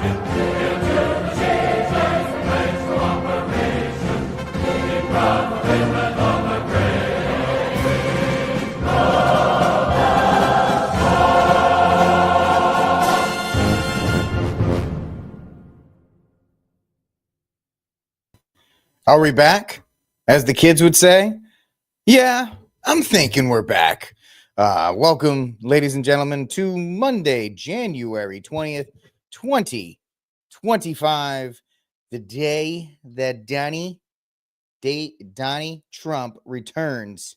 Are we back? As the kids would say. Yeah, I'm thinking we're back. Welcome, ladies and gentlemen, to Monday, January 20th, 2025, the day that Donnie Trump returns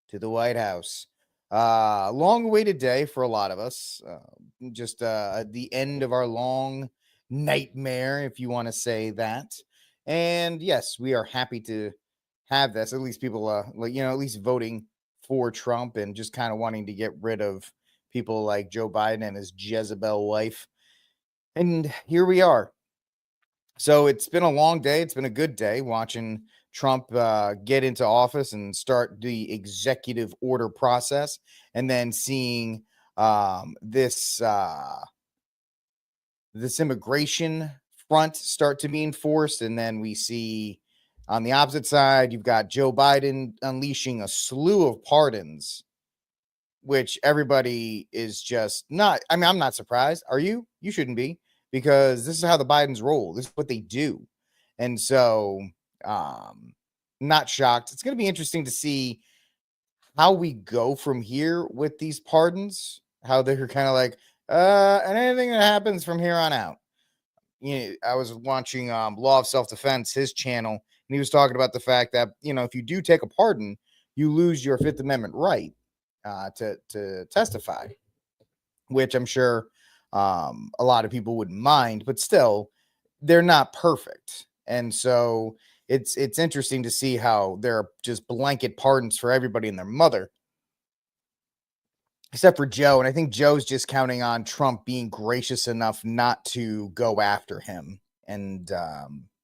to the White House. Long-awaited day for a lot of us. Just the end of our long nightmare, if you want to say that. And yes, we are happy to have this. At least people, at least voting for Trump and just kind of wanting to get rid of people like Joe Biden and his Jezebel wife. And here we are. So it's been a long day. It's been a good day watching Trump get into office and start the executive order process, and then seeing this immigration front start to be enforced. And then we see on the opposite side, you've got Joe Biden unleashing a slew of pardons, which everybody is just not. I mean, I'm not surprised. Are you? You shouldn't be, because this is how the Bidens roll. This is what they do. And so, not shocked. It's going to be interesting to see how we go from here with these pardons, how they're kind of like, and anything that happens from here on out. I was watching Law of Self-Defense, his channel, and he was talking about the fact that, if you do take a pardon, you lose your Fifth Amendment right to testify, which I'm sure a lot of people wouldn't mind, but still, they're not perfect. And so it's interesting to see how there are just blanket pardons for everybody and their mother, except for Joe. And I think Joe's just counting on Trump being gracious enough not to go after him and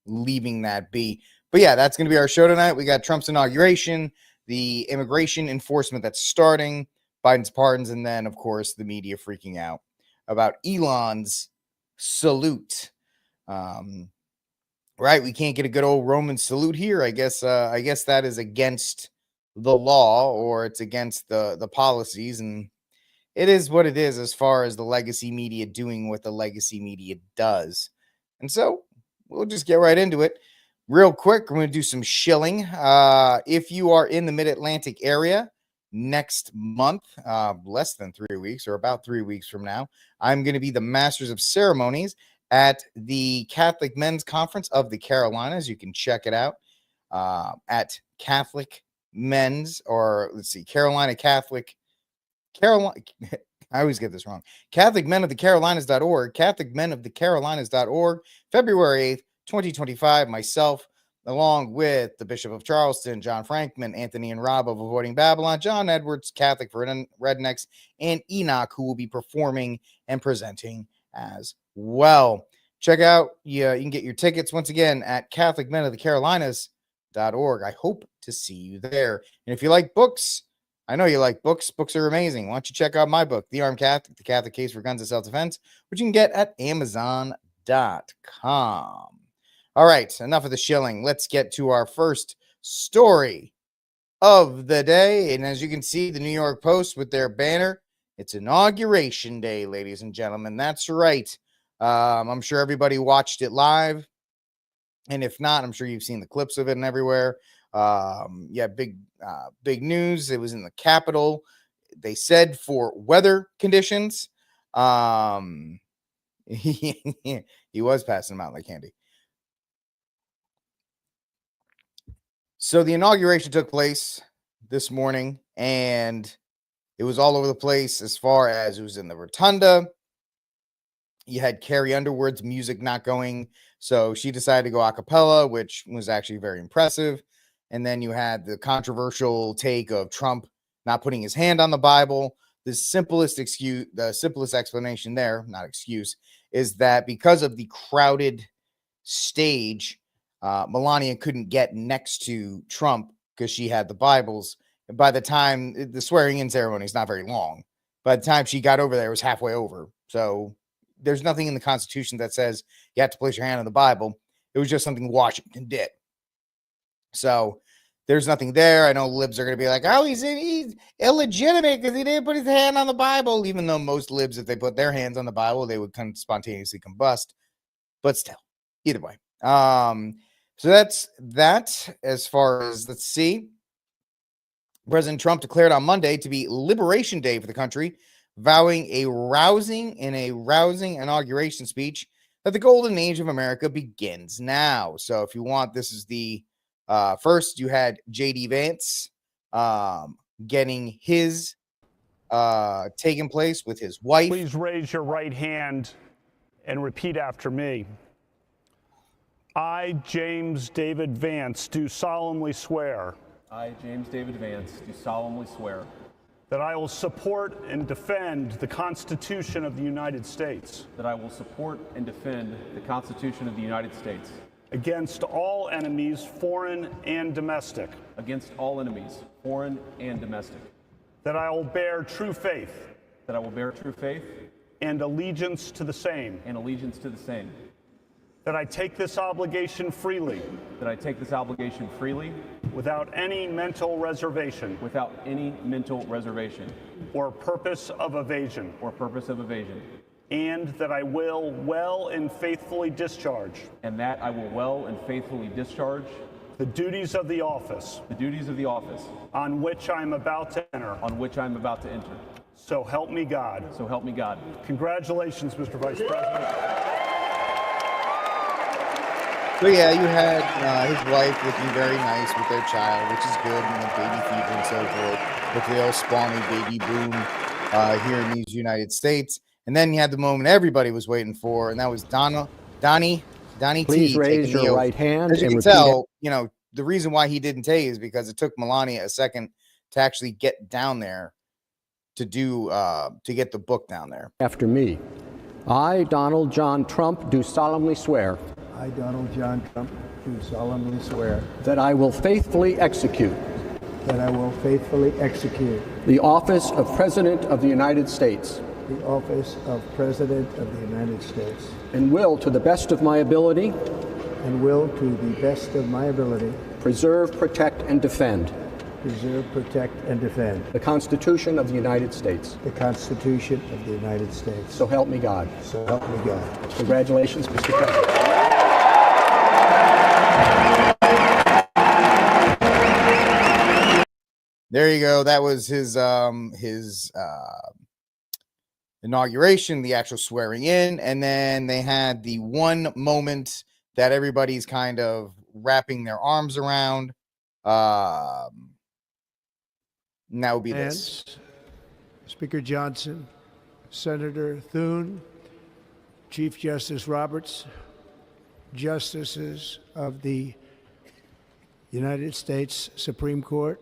leaving that be. But yeah, that's going to be our show tonight. We got Trump's inauguration, the immigration enforcement that's starting, Biden's pardons, and then, of course, the media freaking out about Elon's salute. Right, we can't get a good old Roman salute here. I guess that is against the law, or it's against the policies, and it is what it is as far as the legacy media doing what the legacy media does. And so we'll just get right into it. Real quick, we're going to do some shilling. If you are in the Mid-Atlantic area, next month, less than 3 weeks, or about 3 weeks from now, I'm going to be the Masters of Ceremonies at the Catholic Men's Conference of the Carolinas. You can check it out at Catholic Men's, or let's see, Carolina. I always get this wrong. CatholicMenOfTheCarolinas.org. CatholicMenOfTheCarolinas.org. February 8th, 2025. Myself, along with the Bishop of Charleston, John Frankman, Anthony and Rob of Avoiding Babylon, John Edwards, Catholic for Rednecks, and Enoch, who will be performing and presenting as well. Check out, you can get your tickets once again at CatholicMenOfTheCarolinas.org. I hope to see you there. And if you like books, I know you like books. Books are amazing. Why don't you check out my book, The Armed Catholic, The Catholic Case for Guns and Self-Defense, which you can get at Amazon.com. All right, enough of the shilling. Let's get to our first story of the day. And as you can see, the New York Post with their banner, it's Inauguration Day, ladies and gentlemen. That's right. I'm sure everybody watched it live. And if not, I'm sure you've seen the clips of it and everywhere. Big news. It was in the Capitol. They said for weather conditions. He was passing them out like candy. So the inauguration took place this morning, and it was all over the place as far as it was in the rotunda. You had Carrie Underwood's music not going, so she decided to go a cappella, which was actually very impressive. And then you had the controversial take of Trump not putting his hand on the Bible. The simplest explanation there, not excuse, is that because of the crowded stage, Melania couldn't get next to Trump because she had the Bibles. And by the time the swearing in ceremony is not very long, by the time she got over there, it was halfway over. So there's nothing in the Constitution that says you have to place your hand on the Bible. It was just something Washington did. So there's nothing there. I know libs are going to be like, oh, he's illegitimate because he didn't put his hand on the Bible, even though most libs, if they put their hands on the Bible, they would spontaneously combust. But still, either way. So that's that as far as, let's see. President Trump declared on Monday to be Liberation Day for the country, vowing in a rousing inauguration speech that the golden age of America begins now. So if you want, this is the first. You had J.D. Vance getting his taking place with his wife. Please raise your right hand and repeat after me. I, James David Vance, do solemnly swear. I, James David Vance, do solemnly swear that I will support and defend the Constitution of the United States that I will support and defend the Constitution of the United States against all enemies, foreign and domestic, against all enemies, foreign and domestic, that I will bear true faith that I will bear true faith and allegiance to the same, that I take this obligation freely without any mental reservation or purpose of evasion, and that I will well and faithfully discharge the duties of the office on which I am about to enter. So help me God. Congratulations, Mr. Vice President. So yeah, you had his wife looking very nice with their child, which is good, and the baby fever and so forth. Hopefully they'll spawn a baby boom here in these United States. And then you had the moment everybody was waiting for, and that was Donnie Please T. raise your right hand. As you can tell, you know, the reason why he didn't take is because it took Melania a second to actually get down there to get the book down there. After me. I, Donald John Trump, do solemnly swear. I, Donald John Trump, do solemnly swear that I will faithfully execute the office of President of the United States and will, to the best of my ability, preserve, protect, and defend the Constitution of the United States. So help me God. Congratulations, Mr. President. There you go. That was his inauguration, the actual swearing in, and then they had the one moment that everybody's kind of wrapping their arms around. And that would be this. Speaker Johnson, Senator Thune, Chief Justice Roberts, Justices of the United States Supreme Court,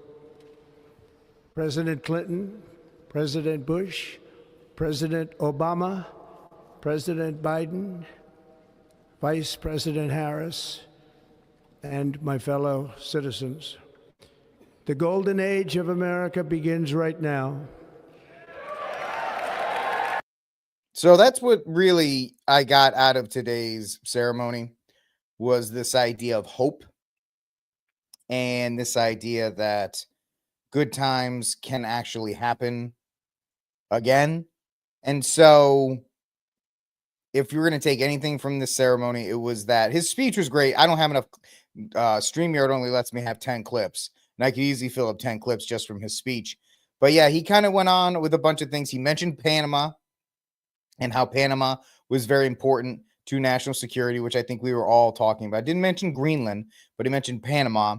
President Clinton, President Bush, President Obama, President Biden, Vice President Harris, and my fellow citizens. The golden age of America begins right now. So that's what really I got out of today's ceremony, was this idea of hope and this idea that good times can actually happen again. And so if you're going to take anything from this ceremony, it was that his speech was great. I don't have enough. StreamYard only lets me have 10 clips, and I could easily fill up 10 clips just from his speech. But yeah, he kind of went on with a bunch of things. He mentioned Panama and how Panama was very important to national security, which I think we were all talking about. Didn't mention Greenland, but he mentioned Panama.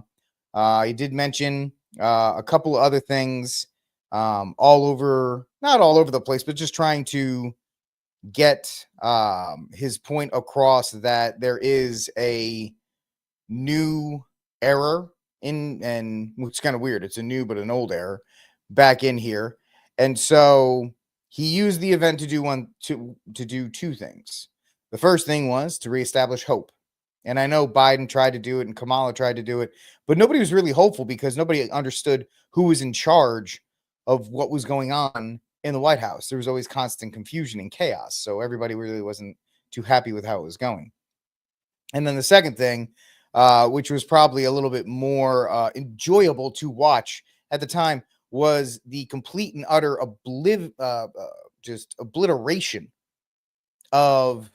He did mention a couple of other things not all over the place, but just trying to get his point across that there is a new era and it's kind of weird. It's a new but an old era back in here. And so he used the event to do two things. The first thing was to reestablish hope. And I know Biden tried to do it and Kamala tried to do it, but nobody was really hopeful because nobody understood who was in charge of what was going on in the White House. There was always constant confusion and chaos. So everybody really wasn't too happy with how it was going. And then the second thing, which was probably a little bit more enjoyable to watch at the time, was the complete and utter just obliteration of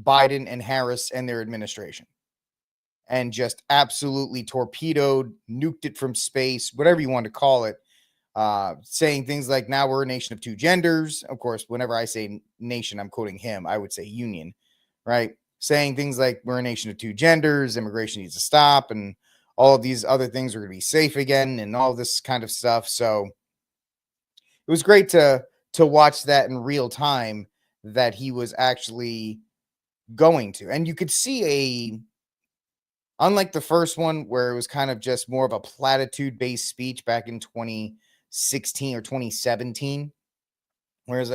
Biden and Harris and their administration, and just absolutely torpedoed, nuked it from space, whatever you want to call it, saying things like, now we're a nation of two genders. Of course, whenever I say nation, I'm quoting him. I would say union, right? Saying things like, we're a nation of two genders, immigration needs to stop, and all of these other things are going to be safe again, and all this kind of stuff. So it was great to watch that in real time, that he was actually going to. And you could see unlike the first one, where it was kind of just more of a platitude based speech back in 2016 or 2017, whereas,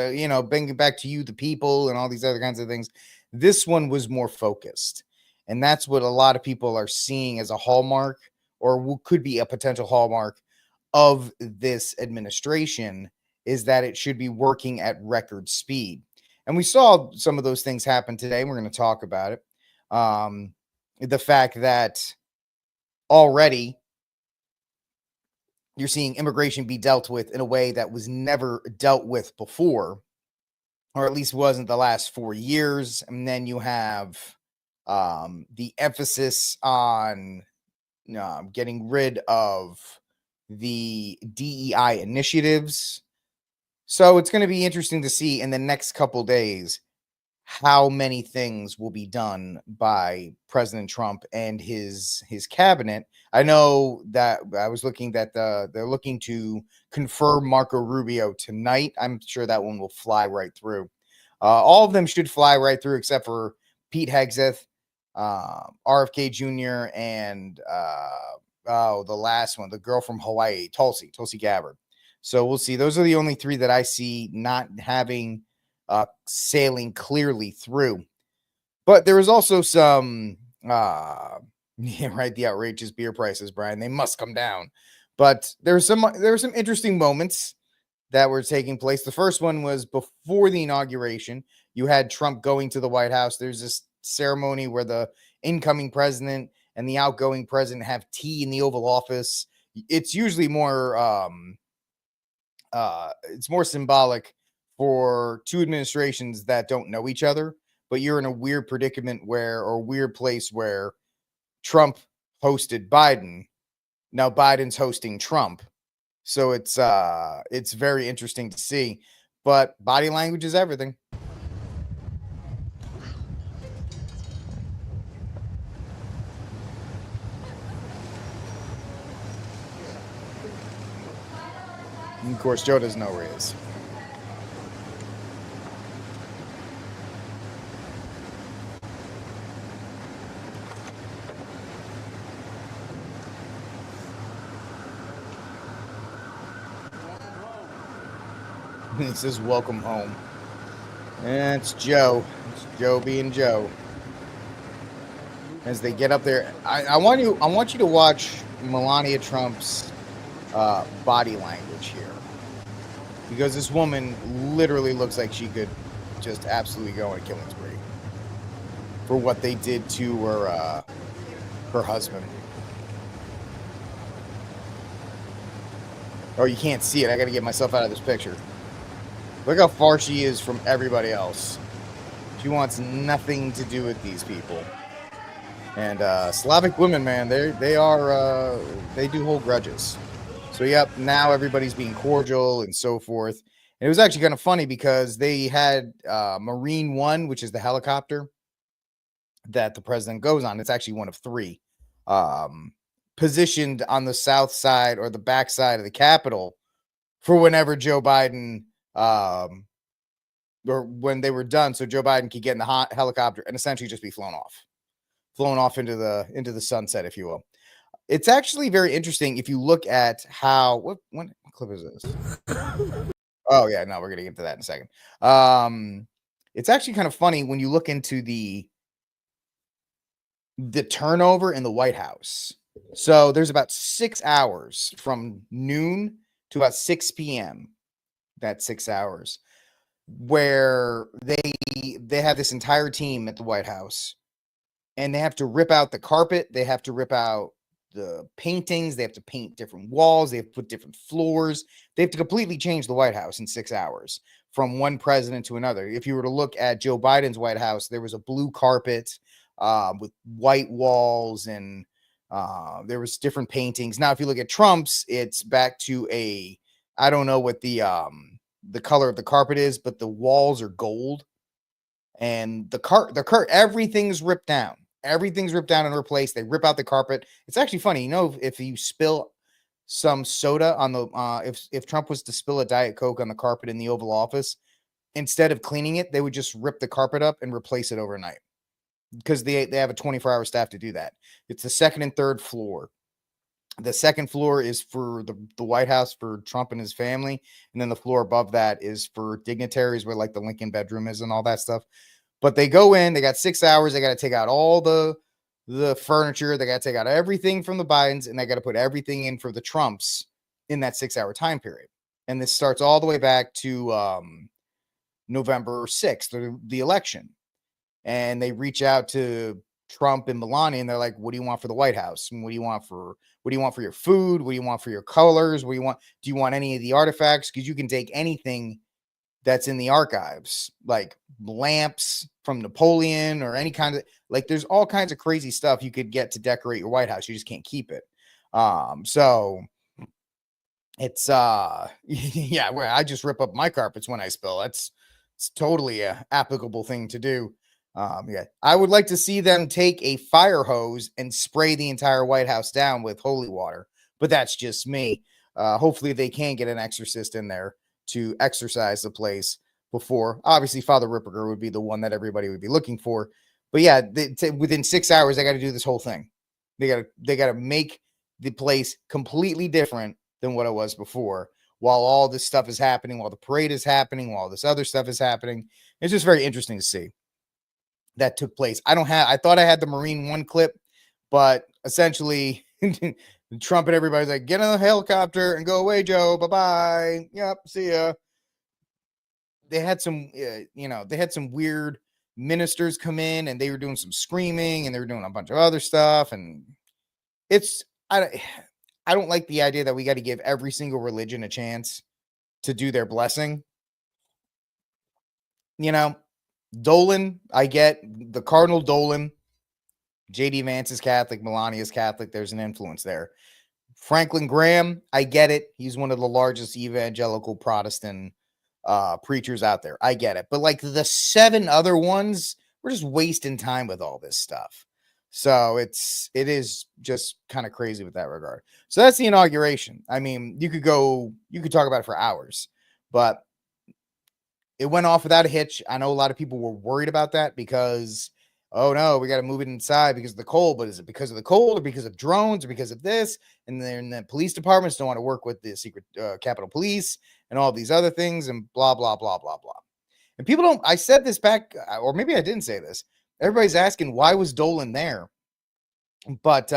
bringing back to you the people and all these other kinds of things, this one was more focused. And that's what a lot of people are seeing as a hallmark, or could be a potential hallmark of this administration, is that it should be working at record speed. And we saw some of those things happen today. We're going to talk about it. The fact that already you're seeing immigration be dealt with in a way that was never dealt with before, or at least wasn't the last 4 years. And then you have the emphasis on getting rid of the DEI initiatives. So it's going to be interesting to see in the next couple days how many things will be done by President Trump and his cabinet. I know that I was looking that they're looking to confirm Marco Rubio tonight. I'm sure that one will fly right through. All of them should fly right through, except for Pete Hegseth, RFK Jr., and the last one, the girl from Hawaii, Tulsi Gabbard. So we'll see. Those are the only three that I see not having sailing clearly through. But there was also some the outrageous beer prices, Brian. They must come down. But there were some interesting moments that were taking place. The first one was before the inauguration. You had Trump going to the White House. There's this ceremony where the incoming president and the outgoing president have tea in the Oval Office. It's usually more it's more symbolic for two administrations that don't know each other, but you're in a weird predicament weird place where Trump hosted Biden. Now Biden's hosting Trump. So it's very interesting to see, but body language is everything. And of course, Joe doesn't know where he is. He says, "Welcome home." And it's Joe. It's Joe being Joe. As they get up there, I want you to watch Melania Trump's body language here, because this woman literally looks like she could just absolutely go on a killing spree for what they did to her husband. Oh, you can't see it. I got to get myself out of this picture. Look how far she is from everybody else. She wants nothing to do with these people. And Slavic women, man, they do hold grudges. So yep, now everybody's being cordial and so forth. And it was actually kind of funny because they had Marine One, which is the helicopter that the president goes on. It's actually one of three, positioned on the south side or the back side of the Capitol for whenever Joe Biden, or when they were done, so Joe Biden could get in the helicopter and essentially just be flown off into the sunset, if you will. It's actually very interesting if you look at how what clip is this? Oh yeah, no, we're gonna get to that in a second. It's actually kind of funny when you look into the turnover in the White House. So there's about 6 hours from noon to about 6 p.m. that 6 hours, where they have this entire team at the White House, and they have to rip out the carpet, they have to rip out the paintings, they have to paint different walls, they have to put different floors, they have to completely change the White House in 6 hours from one president to another. If you were to look at Joe Biden's White House, there was a blue carpet with white walls, and there was different paintings. Now, if you look at Trump's, it's back to I don't know what the color of the carpet is, but the walls are gold, and everything's ripped down. Everything's ripped down and replaced. They rip out the carpet. It's actually funny, if you spill some soda on the if Trump was to spill a Diet Coke on the carpet in the Oval Office, instead of cleaning it, they would just rip the carpet up and replace it overnight, because they have a 24-hour staff to do that. It's the second and third floor. The second floor is for the White House for Trump and his family, and then the floor above that is for dignitaries, where like the Lincoln bedroom is and all that stuff. But they go in, they got 6 hours, they got to take out all the furniture, they got to take out everything from the Bidens, and they got to put everything in for the Trumps in that 6 hour time period. And this starts all the way back to November 6th, the election. And they reach out to Trump and Melania, and they're like, what do you want for the White House? And what do you want for your food? What do you want for your colors? Do you want any of the artifacts? Because you can take anything that's in the archives, like lamps from Napoleon or any kind of, like, there's all kinds of crazy stuff you could get to decorate your White House. You just can't keep it. So it's yeah, where I just rip up my carpets when I spill. It's totally a applicable thing to do. Yeah, I would like to see them take a fire hose and spray the entire White House down with holy water, but that's just me. Hopefully they can get an exorcist in there to exorcise the place before. Obviously, Father Ripperger would be the one that everybody would be looking for. But yeah, within 6 hours, they got to do this whole thing. They got to make the place completely different than what it was before, while all this stuff is happening, while the parade is happening, while this other stuff is happening. It's just very interesting to see that took place. I thought I had the Marine One clip, but essentially Trump and everybody's like, get in the helicopter and go away, Joe. Bye-bye. Yep. See ya. They had some, they had some weird ministers come in, and they were doing some screaming, and they were doing a bunch of other stuff. And I don't like the idea that we got to give every single religion a chance to do their blessing. Dolan, I get the Cardinal Dolan. J.D. Vance is Catholic. Melania is Catholic. There's an influence there. Franklin Graham, I get it. He's one of the largest evangelical Protestant preachers out there. I get it. But like the 7 other ones, we're just wasting time with all this stuff. So it is just kind of crazy with that regard. So that's the inauguration. I mean, you could talk about it for hours, but it went off without a hitch. I know a lot of people were worried about that because, oh no, we got to move it inside because of the cold. But is it because of the cold, or because of drones, or because of this? And then the police departments don't want to work with the secret Capitol Police and all these other things, and blah, blah, blah, blah, blah. And people don't, I said this back, or maybe I didn't say this. Everybody's asking, why was Dolan there? But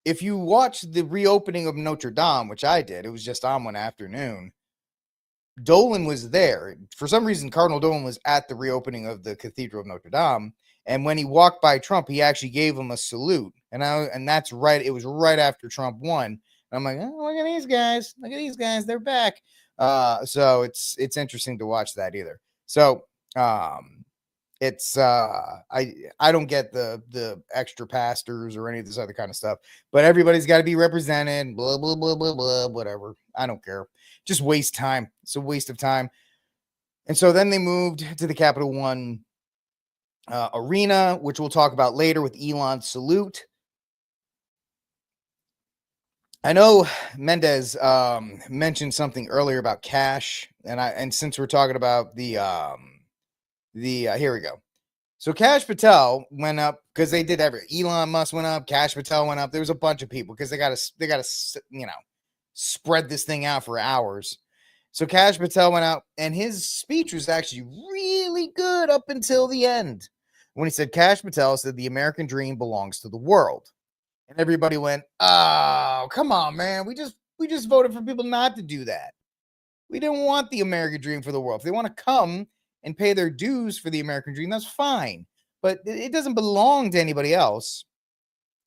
if you watch the reopening of Notre Dame, which I did, it was just on one afternoon, Dolan was there. For some reason, Cardinal Dolan was at the reopening of the Cathedral of Notre Dame. And when he walked by Trump, he actually gave him a salute. And that's right. It was right after Trump won. And I'm like, oh, look at these guys. Look at these guys. They're back. So it's interesting to watch that either. So it's I don't get the extra pastors or any of this other kind of stuff, but everybody's got to be represented. Blah, blah, blah, blah, blah, whatever. I don't care. Just waste time. It's a waste of time. And so then they moved to the Capital One arena, which we'll talk about later with Elon's salute. I know Mendez mentioned something earlier about cash, and since we're talking about the here we go. So Kash Patel went up because they did Elon Musk went up, Kash Patel went up. There was a bunch of people because they got to spread this thing out for hours. So Kash Patel went out, and his speech was actually really good up until the end. When he said, Kash Patel said the American dream belongs to the world. And everybody went, oh, come on, man. We just voted for people not to do that. We didn't want the American dream for the world. If they want to come and pay their dues for the American dream, that's fine. But it doesn't belong to anybody else.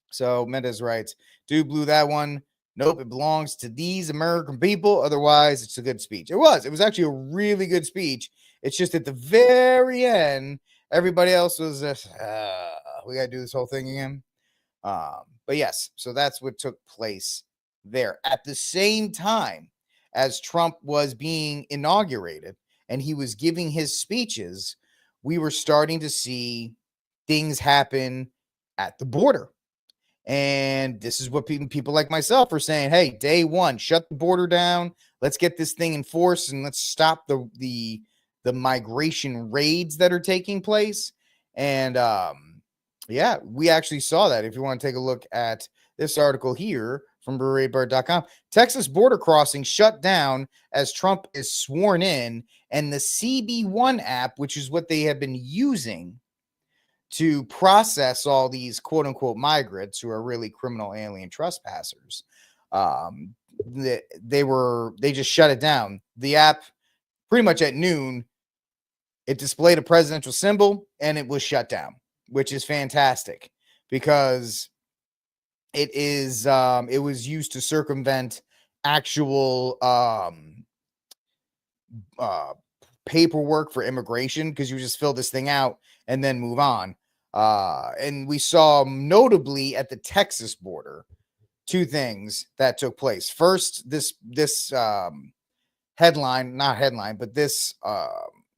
So Mendez writes, dude blew that one. Nope, it belongs to these American people. Otherwise, it's a good speech. It was actually a really good speech. It's just at the very end, everybody else was just, we got to do this whole thing again. But yes, so that's what took place there. At the same time as Trump was being inaugurated and he was giving his speeches, we were starting to see things happen at the border. And this is what people like myself are saying. Hey, day one, shut the border down. Let's get this thing enforced and let's stop the migration raids that are taking place. And yeah, we actually saw that. If you want to take a look at this article here from BeretBird.com, Texas border crossing shut down as Trump is sworn in, and the CB1 app, which is what they have been using to process all these quote unquote migrants who are really criminal alien trespassers. They just shut it down. The app pretty much at noon, it displayed a presidential symbol and it was shut down, which is fantastic because it was used to circumvent actual paperwork for immigration, because you just fill this thing out and then move on. And we saw notably at the Texas border two things that took place. First, this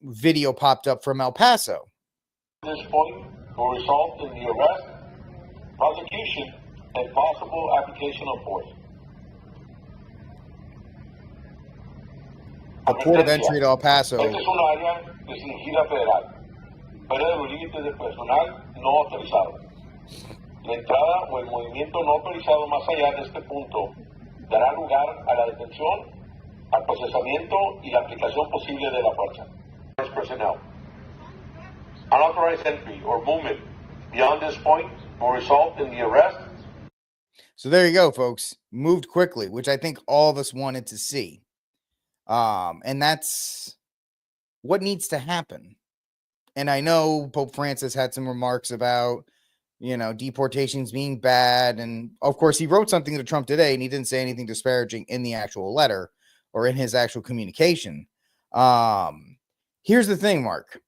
video popped up from El Paso. This point will result in the arrest, prosecution, and possible application of force. The port of entry to El Paso. Esta es una área restringida federal, fuera de los límites de personal no autorizado. La entrada o el movimiento no autorizado más allá de este punto dará lugar a la detención, al procesamiento y la aplicación posible de la fuerza. Personnel. Unauthorized entry or movement beyond this point will result in the arrest. So there you go, folks. Moved quickly, which I think all of us wanted to see. And that's what needs to happen. And I know Pope Francis had some remarks about, deportations being bad. And of course, he wrote something to Trump today, and he didn't say anything disparaging in the actual letter or in his actual communication. Here's the thing, Mark.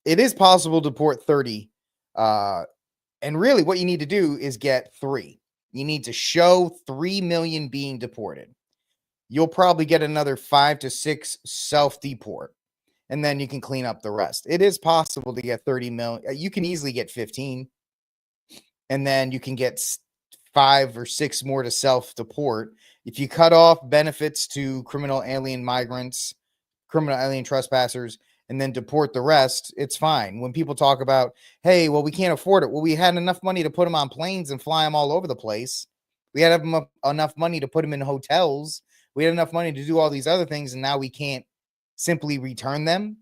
It is possible to deport 30. And really what you need to do is get 3. You need to show 3 million being deported. You'll probably get another 5 to 6 self-deport, and then you can clean up the rest. It is possible to get 30 million. You can easily get 15, and then you can get 5 or 6 more to self-deport. If you cut off benefits to criminal alien migrants, criminal alien trespassers, and then deport the rest, it's fine. When people talk about, hey, well, we can't afford it. Well, we had enough money to put them on planes and fly them all over the place. We had enough money to put them in hotels. We had enough money to do all these other things, and now we can't simply return them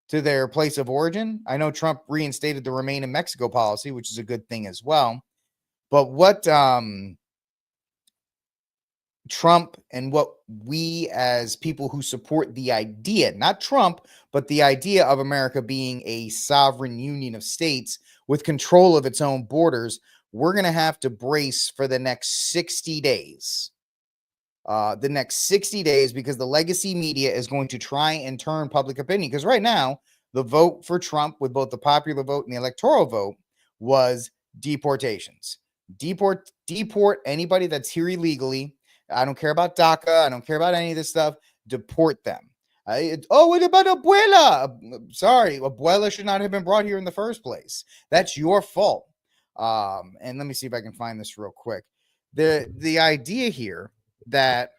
to their place of origin. I know Trump reinstated the Remain in Mexico policy, which is a good thing as well. But what Trump and what we as people who support the idea, not Trump, but the idea of America being a sovereign union of states with control of its own borders, we're going to have to brace for the next 60 days. The next 60 days, because the legacy media is going to try and turn public opinion. Because right now, the vote for Trump with both the popular vote and the electoral vote was deportations. Deport anybody that's here illegally. I don't care about DACA. I don't care about any of this stuff. Deport them. What about Abuela? Sorry, Abuela should not have been brought here in the first place. That's your fault. And let me see if I can find this real quick. The idea here that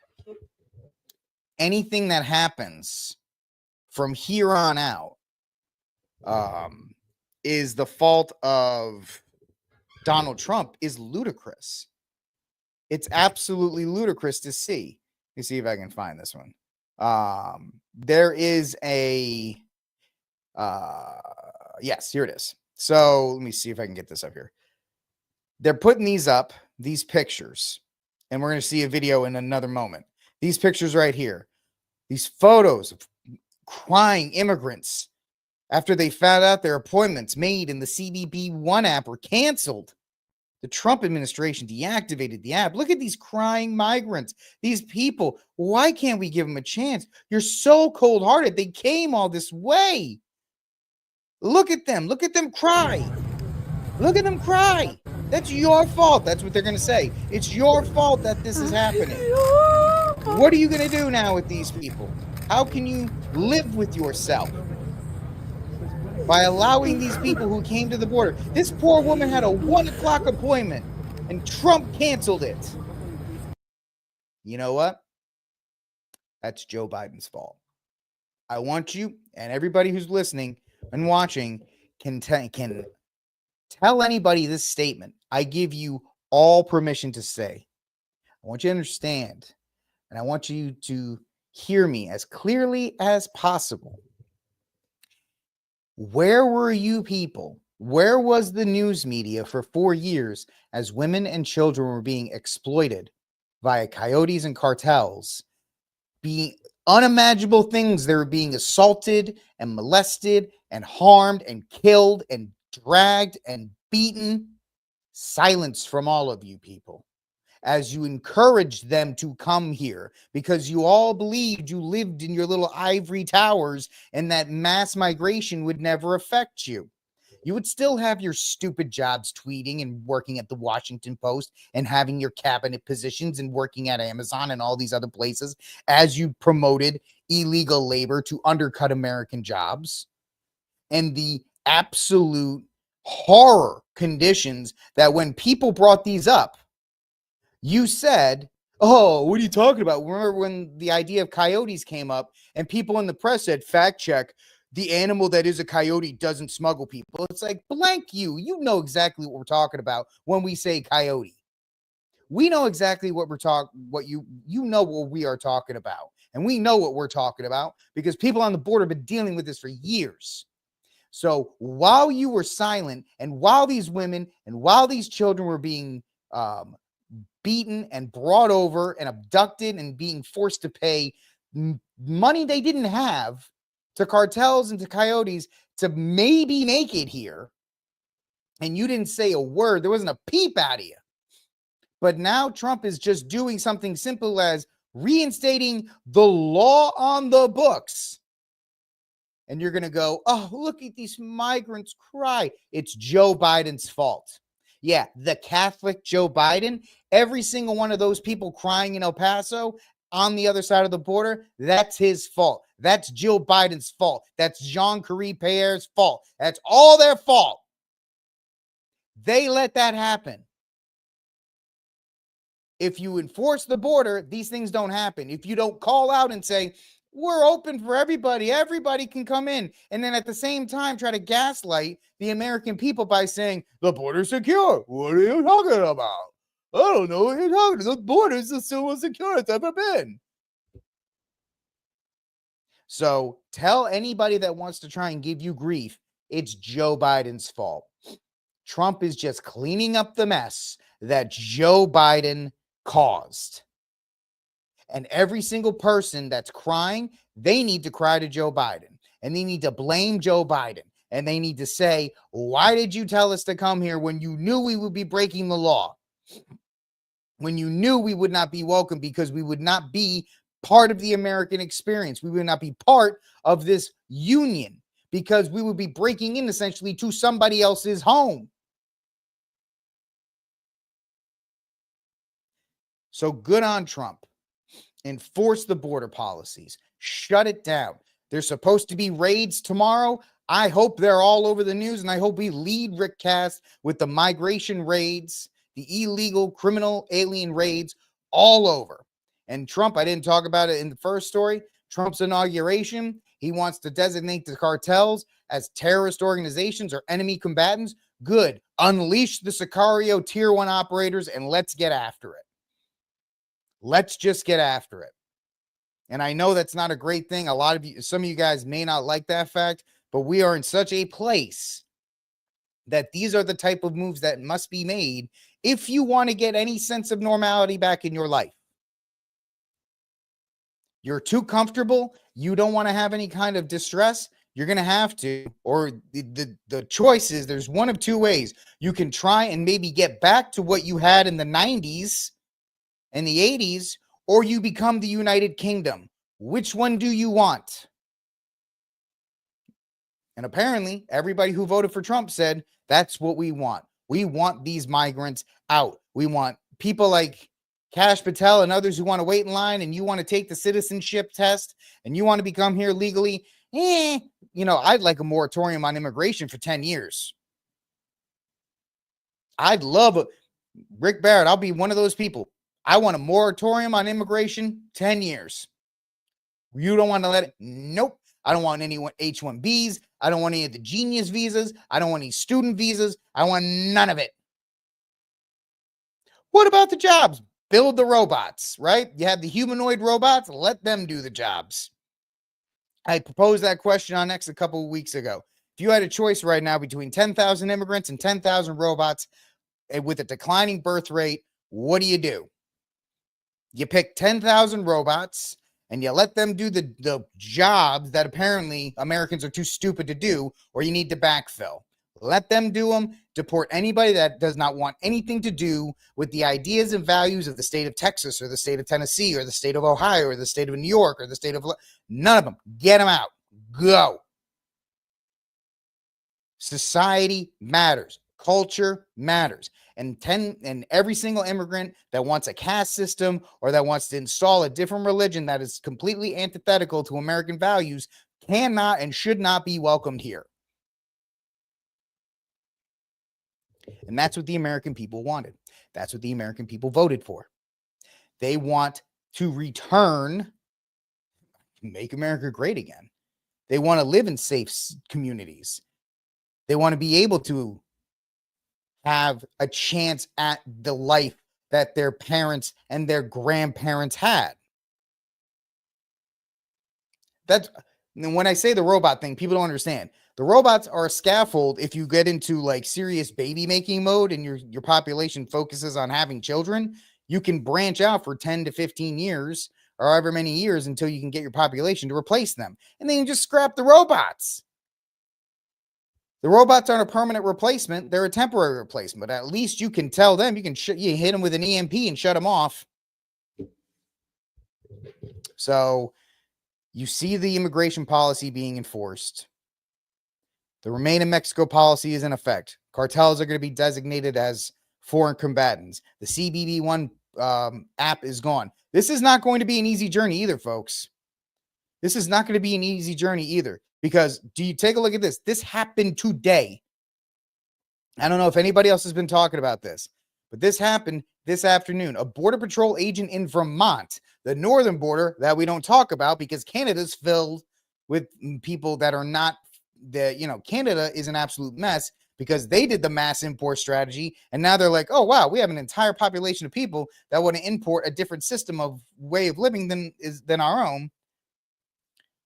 anything that happens from here on out is the fault of Donald Trump is ludicrous. It's absolutely ludicrous to see. Let me see if I can find this one. There is a yes, here it is. So let me see if I can get this up here. They're putting these up, these pictures, and we're going to see a video in another moment. These pictures right here. These photos of crying immigrants after they found out their appointments made in the CBP1 app were canceled. The Trump administration deactivated the app. Look at these crying migrants, these people. Why can't we give them a chance? You're so cold-hearted. They came all this way. Look at them. Look at them cry. Look at them cry. That's your fault. That's what they're going to say. It's your fault that this is happening. What are you going to do now with these people? How can you live with yourself? By allowing these people who came to the border. This poor woman had a 1 o'clock appointment and Trump canceled it. You know what? That's Joe Biden's fault. I want you and everybody who's listening and watching can tell anybody this statement. I give you all permission to say. I want you to understand, and I want you to hear me as clearly as possible. Where were you people? Where was the news media for 4 years as women and children were being exploited via coyotes and cartels? Being unimaginable things. They were being assaulted and molested and harmed and killed and dragged and beaten. Silence from all of you people as you encouraged them to come here because you all believed you lived in your little ivory towers and that mass migration would never affect you. You would still have your stupid jobs tweeting and working at the Washington Post and having your cabinet positions and working at Amazon and all these other places as you promoted illegal labor to undercut American jobs. And the absolute horror conditions that when people brought these up, you said, oh, what are you talking about? Remember when the idea of coyotes came up and people in the press said, fact check, the animal that is a coyote doesn't smuggle people. It's like, blank you. You know exactly what we're talking about when we say coyote. We know exactly what we're you know what we are talking about. And we know what we're talking about because people on the border have been dealing with this for years. So while you were silent and while these women and while these children were being beaten and brought over and abducted and being forced to pay money they didn't have to cartels and to coyotes to maybe make it here, and you didn't say a word, there wasn't a peep out of you. But now Trump is just doing something simple as reinstating the law on the books. And you're going to go, oh, look at these migrants cry. It's Joe Biden's fault. Yeah, the Catholic Joe Biden, every single one of those people crying in El Paso on the other side of the border, that's his fault. That's Jill Biden's fault. That's Jean-Marie Pierre's fault. That's all their fault. They let that happen. If you enforce the border, these things don't happen. If you don't call out and say, we're open for everybody, everybody can come in, and then at the same time try to gaslight the American people by saying, the border's secure. What are you talking about? I don't know what you're talking about. The border's the most secure it's ever been. So tell anybody that wants to try and give you grief, it's Joe Biden's fault. Trump is just cleaning up the mess that Joe Biden caused. And every single person that's crying, they need to cry to Joe Biden. And they need to blame Joe Biden. And they need to say, why did you tell us to come here when you knew we would be breaking the law? When you knew we would not be welcome because we would not be part of the American experience. We would not be part of this union because we would be breaking in essentially to somebody else's home. So good on Trump. Enforce the border policies. Shut it down. There's supposed to be raids tomorrow. I hope they're all over the news, and I hope we lead Rickcast with the migration raids, the illegal criminal alien raids all over. And Trump, I didn't talk about it in the first story. Trump's inauguration, he wants to designate the cartels as terrorist organizations or enemy combatants. Good. Unleash the Sicario Tier 1 operators and let's get after it. Let's just get after it. And I know that's not a great thing. A lot of you, some of you guys may not like that fact, but we are in such a place that these are the type of moves that must be made if you want to get any sense of normality back in your life. You're too comfortable. You don't want to have any kind of distress. You're going to have to, or the choice is there's one of two ways. You can try and maybe get back to what you had in the 90s and the 80s, or you become the United Kingdom. Which one do you want? And apparently, everybody who voted for Trump said, that's what we want. We want these migrants out. We want people like Kash Patel and others who want to wait in line, and you want to take the citizenship test, and you want to become here legally. I'd like a moratorium on immigration for 10 years. I'd love Rick Barrett. I'll be one of those people. I want a moratorium on immigration, 10 years. You don't want to let it? Nope. I don't want any H-1Bs. I don't want any of the genius visas. I don't want any student visas. I want none of it. What about the jobs? Build the robots, right? You have the humanoid robots. Let them do the jobs. I proposed that question on X a couple of weeks ago. If you had a choice right now between 10,000 immigrants and 10,000 robots with a declining birth rate, what do? You pick 10,000 robots and you let them do the jobs that apparently Americans are too stupid to do, or you need to backfill. Let them do them. Deport anybody that does not want anything to do with the ideas and values of the state of Texas or the state of Tennessee or the state of Ohio or the state of New York or the state of... None of them. Get them out. Go. Society matters. Culture matters. And every single immigrant that wants a caste system or that wants to install a different religion that is completely antithetical to American values cannot and should not be welcomed here. And that's what the American people wanted. That's what the American people voted for. They want to return, make America great again. They want to live in safe communities. They want to be able to have a chance at the life that their parents and their grandparents had. That's when I say the robot thing, people don't understand. The robots are a scaffold if you get into like serious baby making mode and your population focuses on having children. You can branch out for 10 to 15 years or however many years until you can get your population to replace them. And then you just scrap the robots. The robots aren't a permanent replacement. They're a temporary replacement. At least you can tell them, you hit them with an EMP and shut them off. So you see the immigration policy being enforced. The Remain in Mexico policy is in effect. Cartels are going to be designated as foreign combatants. The CBP-1 app is gone. This is not going to be an easy journey either, folks. This is not going to be an easy journey either. Because do you take a look at this? This happened today. I don't know if anybody else has been talking about this, but this happened this afternoon. A Border Patrol agent in Vermont, the northern border that we don't talk about because Canada's filled with people that are not Canada is an absolute mess because they did the mass import strategy. And now they're like, oh, wow, we have an entire population of people that want to import a different system of way of living than our own.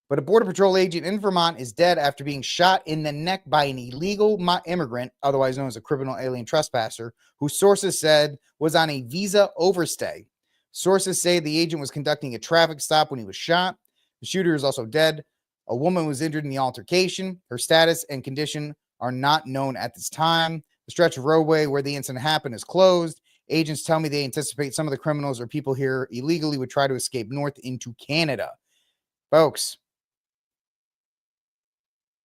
But a Border Patrol agent in Vermont is dead after being shot in the neck by an illegal immigrant, otherwise known as a criminal alien trespasser, who sources said was on a visa overstay. Sources say the agent was conducting a traffic stop when he was shot. The shooter is also dead. A woman was injured in the altercation. Her status and condition are not known at this time. The stretch of roadway where the incident happened is closed. Agents tell me they anticipate some of the criminals or people here illegally would try to escape north into Canada. Folks,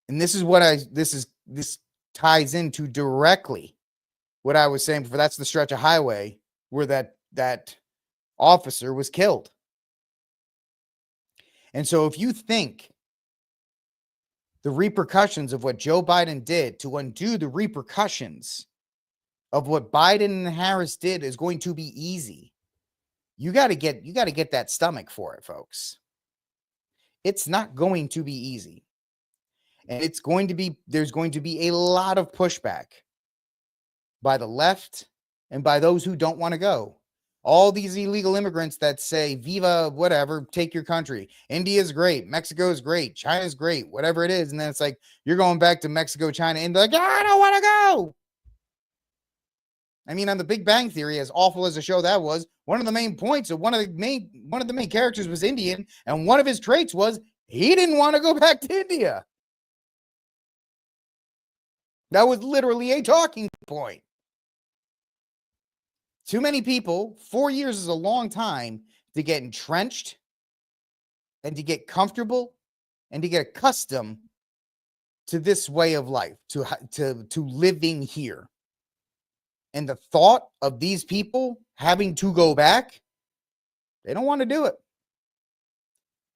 and this ties into directly what I was saying before. That's the stretch of highway where that officer was killed. And so if you think the repercussions of what Joe Biden did to undo the repercussions of what Biden and Harris did is going to be easy, you got to get that stomach for it, folks. It's not going to be easy. And there's going to be a lot of pushback by the left and by those who don't want to go. All these illegal immigrants that say, Viva, whatever, take your country. India's great. Mexico's great. China's great. Whatever it is. And then it's like, you're going back to Mexico, China, and they're like, I don't want to go. I mean, on The Big Bang Theory, as awful as a show that was, one of the main points of one of the main characters was Indian, and one of his traits was he didn't want to go back to India. That was literally a talking point. Too many people, 4 years is a long time to get entrenched and to get comfortable and to get accustomed to this way of life, to living here. And the thought of these people having to go back, they don't want to do it.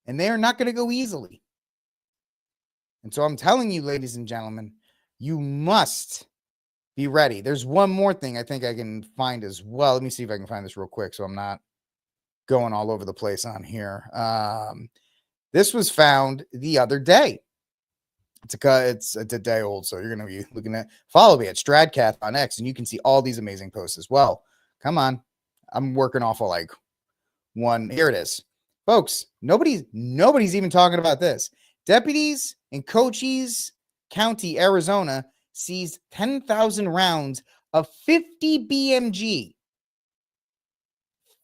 And they're not going to go easily. And so I'm telling you, ladies and gentlemen, you must be ready. There's one more thing I think I can find as well. Let me see if I can find this real quick so I'm not going all over the place on here. This was found the other day. It's a day old, so you're going to be looking at, follow me at Stradcast on X, and you can see all these amazing posts as well. Come on. I'm working off of like one. Here it is. Folks, nobody's even talking about this. Deputies in Cochise County, Arizona, seized 10,000 rounds of 50 BMG.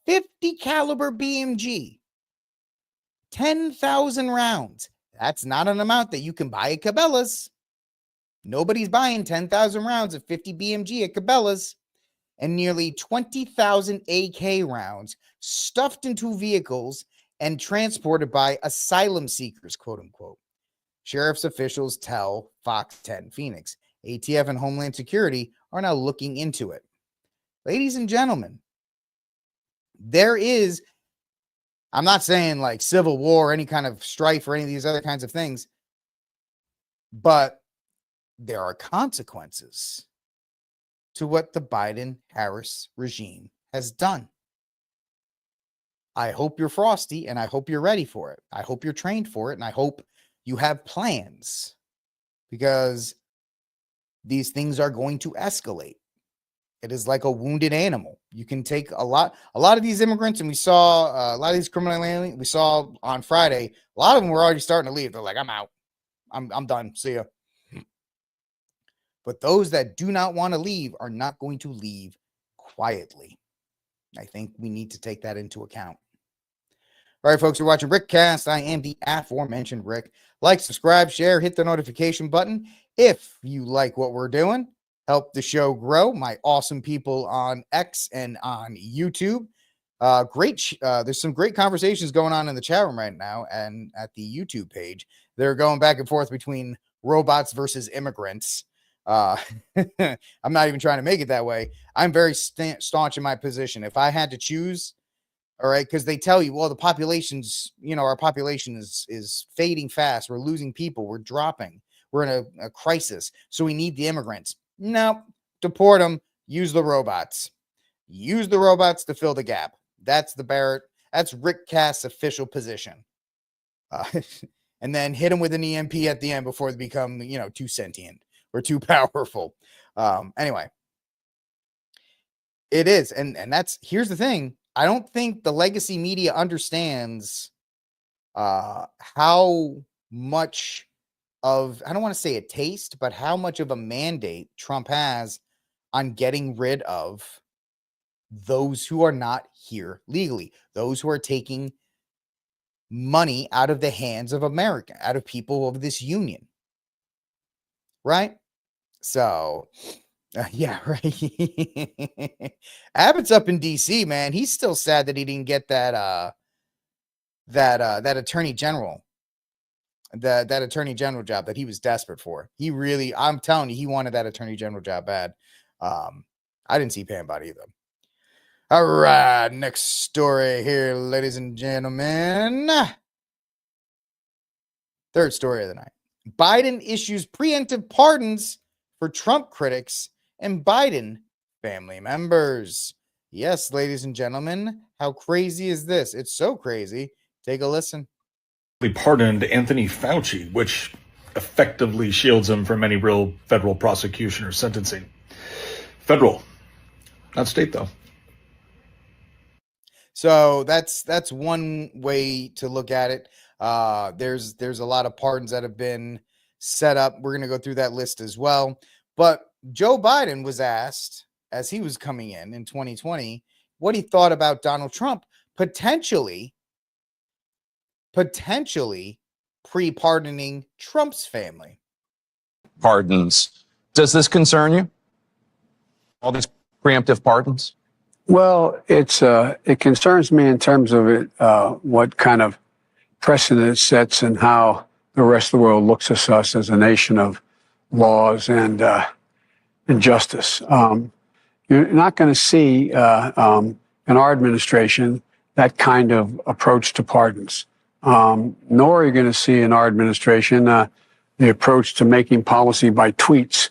50 caliber BMG. 10,000 rounds. That's not an amount that you can buy at Cabela's. Nobody's buying 10,000 rounds of 50 BMG at Cabela's. And nearly 20,000 AK rounds stuffed into vehicles and transported by asylum seekers, quote unquote. Sheriff's officials tell Fox 10 Phoenix. ATF and Homeland Security are now looking into it. Ladies and gentlemen, there is, I'm not saying like civil war or any kind of strife or any of these other kinds of things, but there are consequences to what the Biden-Harris regime has done. I hope you're frosty, and I hope you're ready for it. I hope you're trained for it, and I hope you have plans, because these things are going to escalate. It is like a wounded animal. You can take a lot of these immigrants, and we saw a lot of these criminal aliens we saw on Friday. A lot of them were already starting to leave. They're like, I'm out. I'm done. See ya. But those that do not want to leave are not going to leave quietly. I think we need to take that into account. All right, folks, you're watching Rickcast. I am the aforementioned Rick. Like, subscribe, share, hit the notification button if you like what we're doing. Help the show grow. My awesome people on X and on YouTube. There's some great conversations going on in the chat room right now and at the YouTube page. They're going back and forth between robots versus immigrants. I'm not even trying to make it that way. I'm very staunch in my position. If I had to choose, all right, because they tell you, well, the population's, our population is fading fast. We're losing people. We're dropping. We're in a crisis. So we need the immigrants. No, deport them. Use the robots. Use the robots to fill the gap. That's that's Rickcast's official position. And then hit them with an EMP at the end before they become, too sentient or too powerful. Anyway, it is. And here's the thing. I don't think the legacy media understands how much of, I don't want to say a taste, but how much of a mandate Trump has on getting rid of those who are not here legally, those who are taking money out of the hands of America, out of people of this union. Right? So, yeah, right. Abbott's up in DC, man. He's still sad that he didn't get that attorney general, that attorney general job that he was desperate for. He really, I'm telling you, he wanted that attorney general job bad. I didn't see Pam about either. All right, next story here, ladies and gentlemen. Third story of the night. Biden issues preemptive pardons for Trump critics and Biden family members. Yes, ladies and gentlemen, how crazy is this? It's so crazy. Take a listen. They pardoned Anthony Fauci, which effectively shields him from any real federal prosecution or sentencing. Federal, not state, though. So that's one way to look at it. There's a lot of pardons that have been set up. We're going to go through that list as well. But Joe Biden was asked as he was coming in 2020, what he thought about Donald Trump potentially pre-pardoning Trump's family. Pardons. Does this concern you? All these preemptive pardons? Well, it concerns me in terms of what kind of precedent it sets and how the rest of the world looks at us as a nation of laws and justice. You're not going to see in our administration that kind of approach to pardons, nor are you going to see in our administration the approach to making policy by tweets.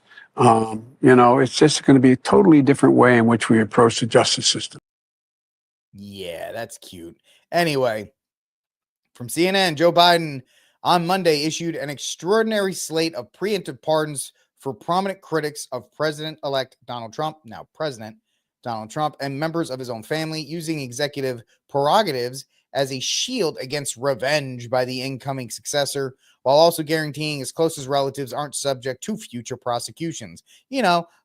It's just going to be a totally different way in which we approach the justice system. Yeah, that's cute. Anyway, from CNN, Joe Biden on Monday issued an extraordinary slate of preemptive pardons for prominent critics of President-elect Donald Trump, now President Donald Trump, and members of his own family, using executive prerogatives as a shield against revenge by the incoming successor, while also guaranteeing his closest relatives aren't subject to future prosecutions,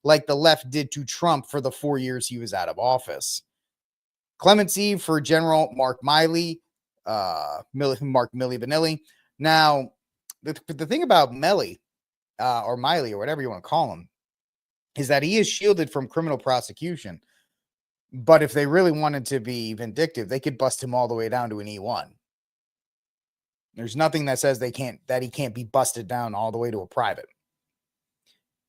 like the left did to Trump for the 4 years he was out of office. Clemency for General Mark Milley, Mark Millie Vanilli. Now, the thing about Milley, or Miley, or whatever you want to call him, is that he is shielded from criminal prosecution. But if they really wanted to be vindictive, they could bust him all the way down to an E1. There's nothing that says he can't be busted down all the way to a private.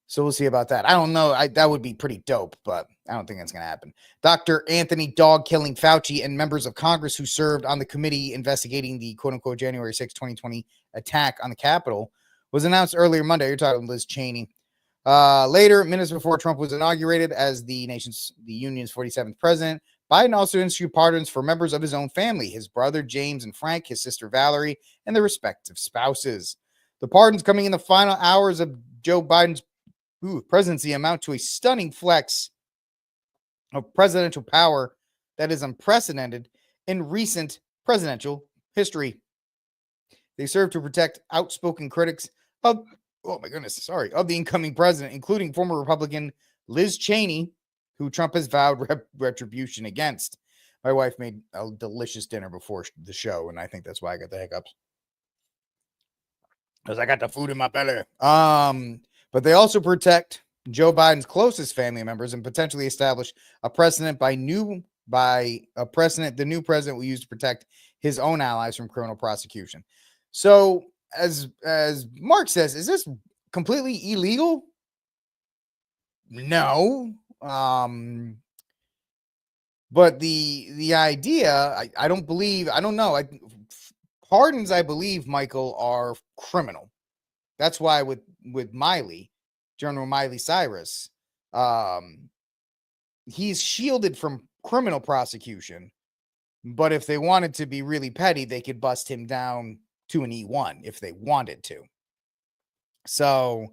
So we'll see about that. I don't know. That would be pretty dope, but I don't think that's going to happen. Dr. Anthony Dog-Killing Fauci and members of Congress who served on the committee investigating the quote-unquote January 6, 2020 attack on the Capitol was announced earlier Monday. You're talking Liz Cheney. Later, minutes before Trump was inaugurated as the union's 47th president, Biden also issued pardons for members of his own family, his brother James and Frank, his sister Valerie, and their respective spouses. The pardons coming in the final hours of Joe Biden's presidency amount to a stunning flex of presidential power that is unprecedented in recent presidential history. They serve to protect outspoken critics of the incoming president, including former Republican Liz Cheney, who Trump has vowed retribution against. My wife made a delicious dinner before the show, and I think that's why I got the hiccups. Because I got the food in my belly. But they also protect Joe Biden's closest family members and potentially establish a precedent the new president will use to protect his own allies from criminal prosecution. So, as Mark says, is this completely illegal? No. But the idea, I don't know. Pardons, I believe, Michael, are criminal. That's why with Miley, General Miley Cyrus, he's shielded from criminal prosecution. But if they wanted to be really petty, they could bust him down to an E1 if they wanted to. So,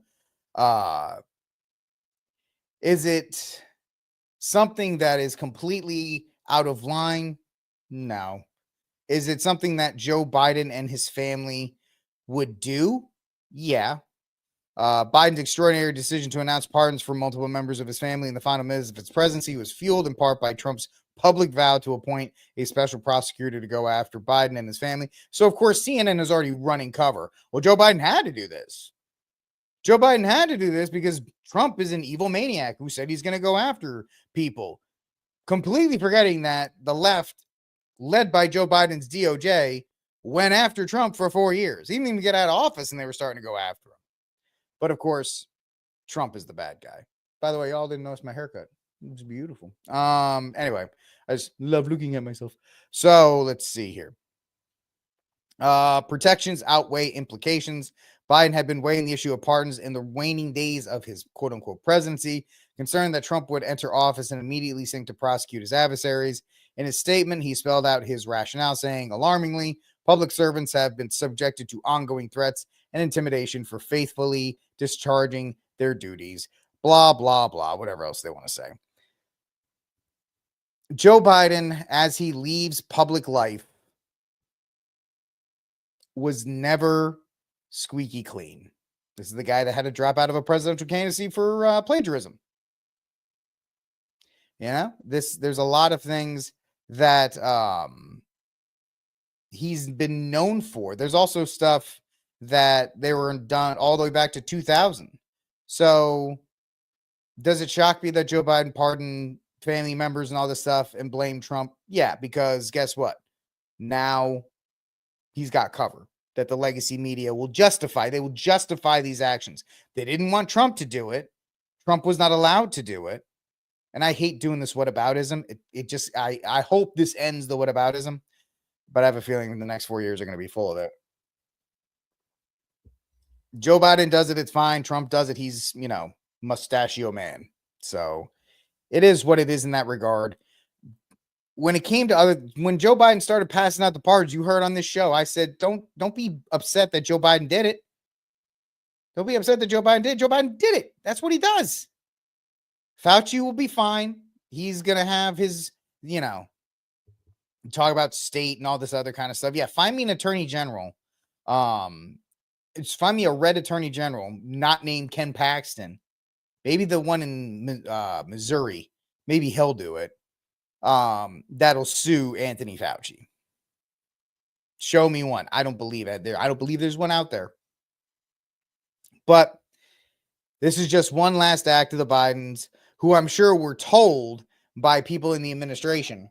is it something that is completely out of line? No. Is it something that Joe Biden and his family would do? Yeah. Biden's extraordinary decision to announce pardons for multiple members of his family in the final minutes of his presidency was fueled in part by Trump's public vow to appoint a special prosecutor to go after Biden and his family. So, of course, CNN is already running cover. Well, Joe Biden had to do this. Joe Biden had to do this because Trump is an evil maniac who said he's going to go after people, completely forgetting that the left, led by Joe Biden's DOJ, went after Trump for 4 years. He didn't even get out of office and they were starting to go after him. But, of course, Trump is the bad guy. By the way, y'all didn't notice my haircut. It was beautiful. Anyway, I just love looking at myself. So let's see here. Protections outweigh implications. Biden had been weighing the issue of pardons in the waning days of his quote-unquote presidency, concerned that Trump would enter office and immediately sink to prosecute his adversaries. In his statement, he spelled out his rationale, saying, alarmingly, public servants have been subjected to ongoing threats and intimidation for faithfully discharging their duties. Blah, blah, blah, whatever else they want to say. Joe Biden, as he leaves public life, was never squeaky clean. This is the guy that had to drop out of a presidential candidacy for plagiarism. There's a lot of things that he's been known for. There's also stuff that they were done all the way back to 2000. So does it shock me that Joe Biden pardoned family members and all this stuff and blamed Trump? Yeah, because guess what? Now he's got cover that the legacy media will justify. They will justify these actions. They didn't want Trump to do it. Trump was not allowed to do it. And I hate doing this whataboutism. I hope this ends the whataboutism, but I have a feeling the next 4 years are going to be full of it. Joe Biden does it. It's fine. Trump does it. He's, mustachio man. So it is what it is in that regard. When it came to when Joe Biden started passing out the pardons, you heard on this show, I said, don't be upset that Joe Biden did it. Don't be upset that Joe Biden did. Joe Biden did it. That's what he does. Fauci will be fine. He's going to have his, talk about state and all this other kind of stuff. Yeah. Find me an attorney general. Find me a red attorney general, not named Ken Paxton. Maybe the one in Missouri. Maybe he'll do it. That'll sue Anthony Fauci. Show me one. I don't believe it there. I don't believe there's one out there. But this is just one last act of the Bidens, who I'm sure were told by people in the administration,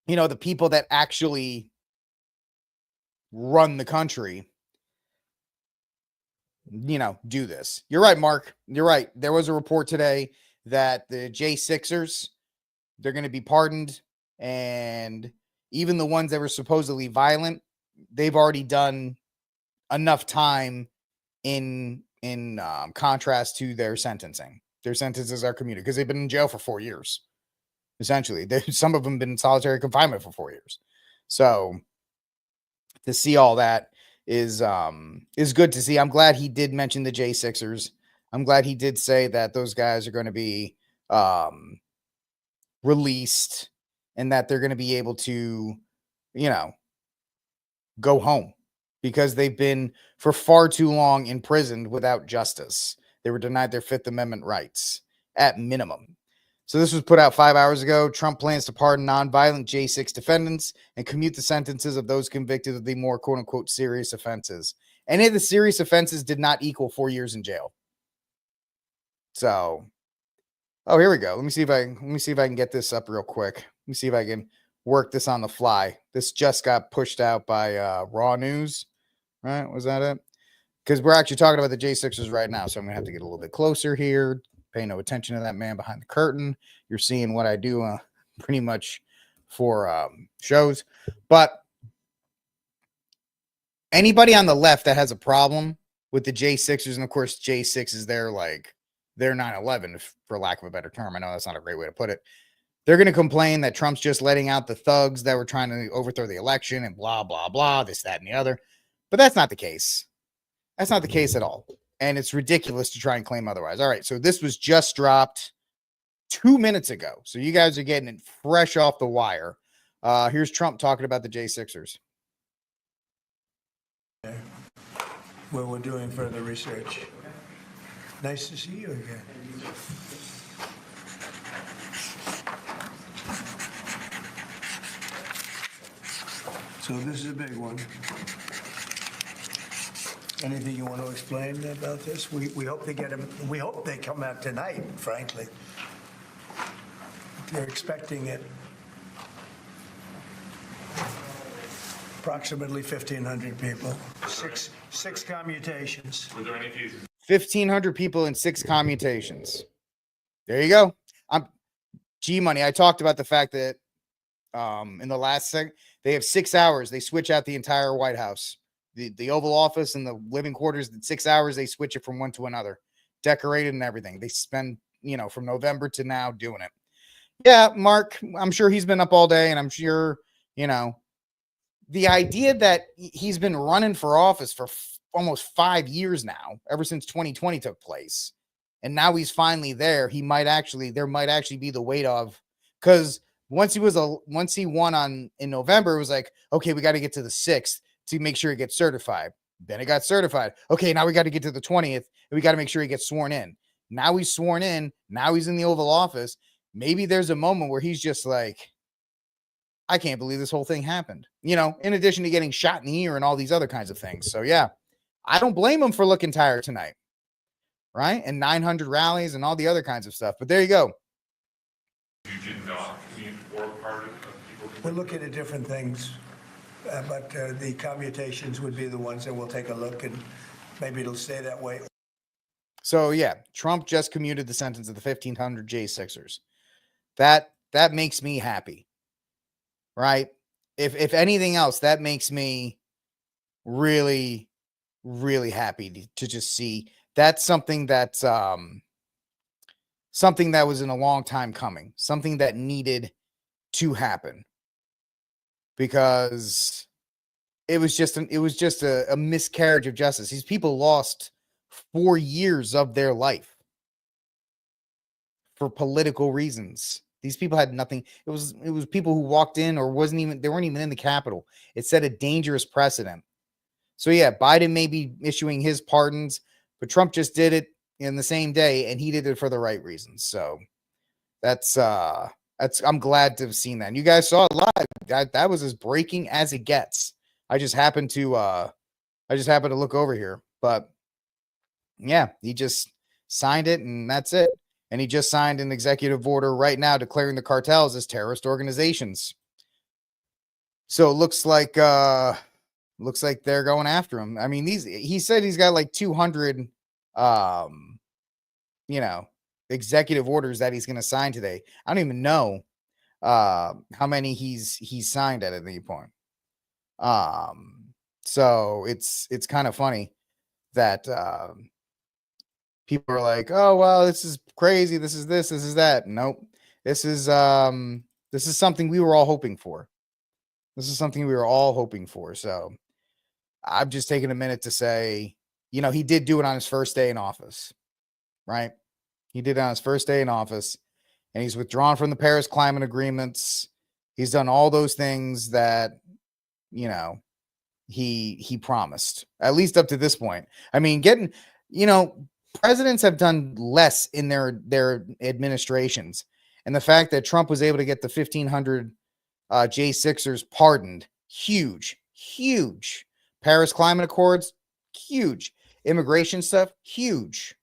the people that actually run the country, do this. You're right, Mark. You're right. There was a report today that the J6ers, they're going to be pardoned. And even the ones that were supposedly violent, they've already done enough time in contrast to their sentencing. Their sentences are commuted because they've been in jail for 4 years. Essentially, some of them been in solitary confinement for 4 years. So to see all that is good to see. I'm glad he did mention the J6ers. I'm glad he did say that those guys are going to be released and that they're going to be able to, go home because they've been for far too long imprisoned without justice. They were denied their Fifth Amendment rights at minimum. So this was put out 5 hours ago. Trump plans to pardon nonviolent J6 defendants and commute the sentences of those convicted of the more quote unquote serious offenses. Any of the serious offenses did not equal 4 years in jail. So, here we go. Let me see if I can get this up real quick. Let me see if I can work this on the fly. This just got pushed out by Raw News. Right? Was that it? Because we're actually talking about the J6ers right now. So I'm going to have to get a little bit closer here. Pay no attention to that man behind the curtain. You're seeing what I do pretty much for shows. But anybody on the left that has a problem with the J6ers, and of course J6 is they're 9/11, for lack of a better term. I know that's not a great way to put it. They're going to complain that Trump's just letting out the thugs that were trying to overthrow the election and blah, blah, blah, this, that, and the other. But that's not the case. That's not the case at all. And it's ridiculous to try and claim otherwise. All right, so this was just dropped 2 minutes ago. So you guys are getting it fresh off the wire. Here's Trump talking about the J6ers. Where we're doing further research. Nice to see you again. So this is a big one. Anything you want to explain about this? We hope they get them. We hope they come out tonight, frankly. They're expecting it. Approximately 1,500 people. Six commutations. Were there any cases? 1,500 people in 6 commutations. There you go. G-Money. I talked about the fact that in the last segment, they have 6 hours. They switch out the entire White House. The Oval Office and the living quarters, in 6 hours, they switch it from one to another. Decorated and everything. They spend, from November to now doing it. Yeah, Mark, I'm sure he's been up all day, and I'm sure, the idea that he's been running for office for almost 5 years now, ever since 2020 took place, and now he's finally there. There might actually be the weight of, because once he won in November, it was like, okay, we got to get to the 6th to make sure he gets certified. Then it got certified. Okay, now we got to get to the 20th, and we got to make sure he gets sworn in. Now he's sworn in. Now he's in the Oval Office. maybe there's a moment where he's just like, I can't believe this whole thing happened, you know, in addition to getting shot in the ear and all these other kinds of things. So yeah, I don't blame him for looking tired tonight. Right. And 900 rallies and all the other kinds of stuff. But there you go. You did not mean for part of people. We're looking at different things, but the commutations would be the ones that we'll take a look, and maybe it'll stay that way. So yeah, Trump just commuted the sentence of the 1,500 J6ers. That makes me happy. Right? If anything else, that makes me really, really happy to just see. That's something that's something that was in a long time coming, something that needed to happen, because it was just a miscarriage of justice. These people lost 4 years of their life for political reasons. These people had nothing. It was people who walked in or they weren't even in the Capitol. It set a dangerous precedent. So yeah, Biden may be issuing his pardons, but Trump just did it in the same day, and he did it for the right reasons. So that's I'm glad to have seen that. And you guys saw it live. That was as breaking as it gets. I just happened to look over here, but yeah, he just signed it, and that's it. And he just signed an executive order right now declaring the cartels as terrorist organizations. So it looks like they're going after him. I mean, he said he's got like 200 executive orders that he's going to sign today. I don't even know how many he's signed at any point. So it's kind of funny that people are like, oh, well, this is crazy. This is this is that. Nope. This is something we were all hoping for. So I've just taken a minute to say, he did do it on his first day in office, right? He did it on his first day in office, and he's withdrawn from the Paris climate agreements. He's done all those things that, he promised, at least up to this point. I mean, presidents have done less in their administrations. And the fact that Trump was able to get the 1,500 J6ers pardoned, huge. Paris climate accords, huge. Immigration stuff, huge.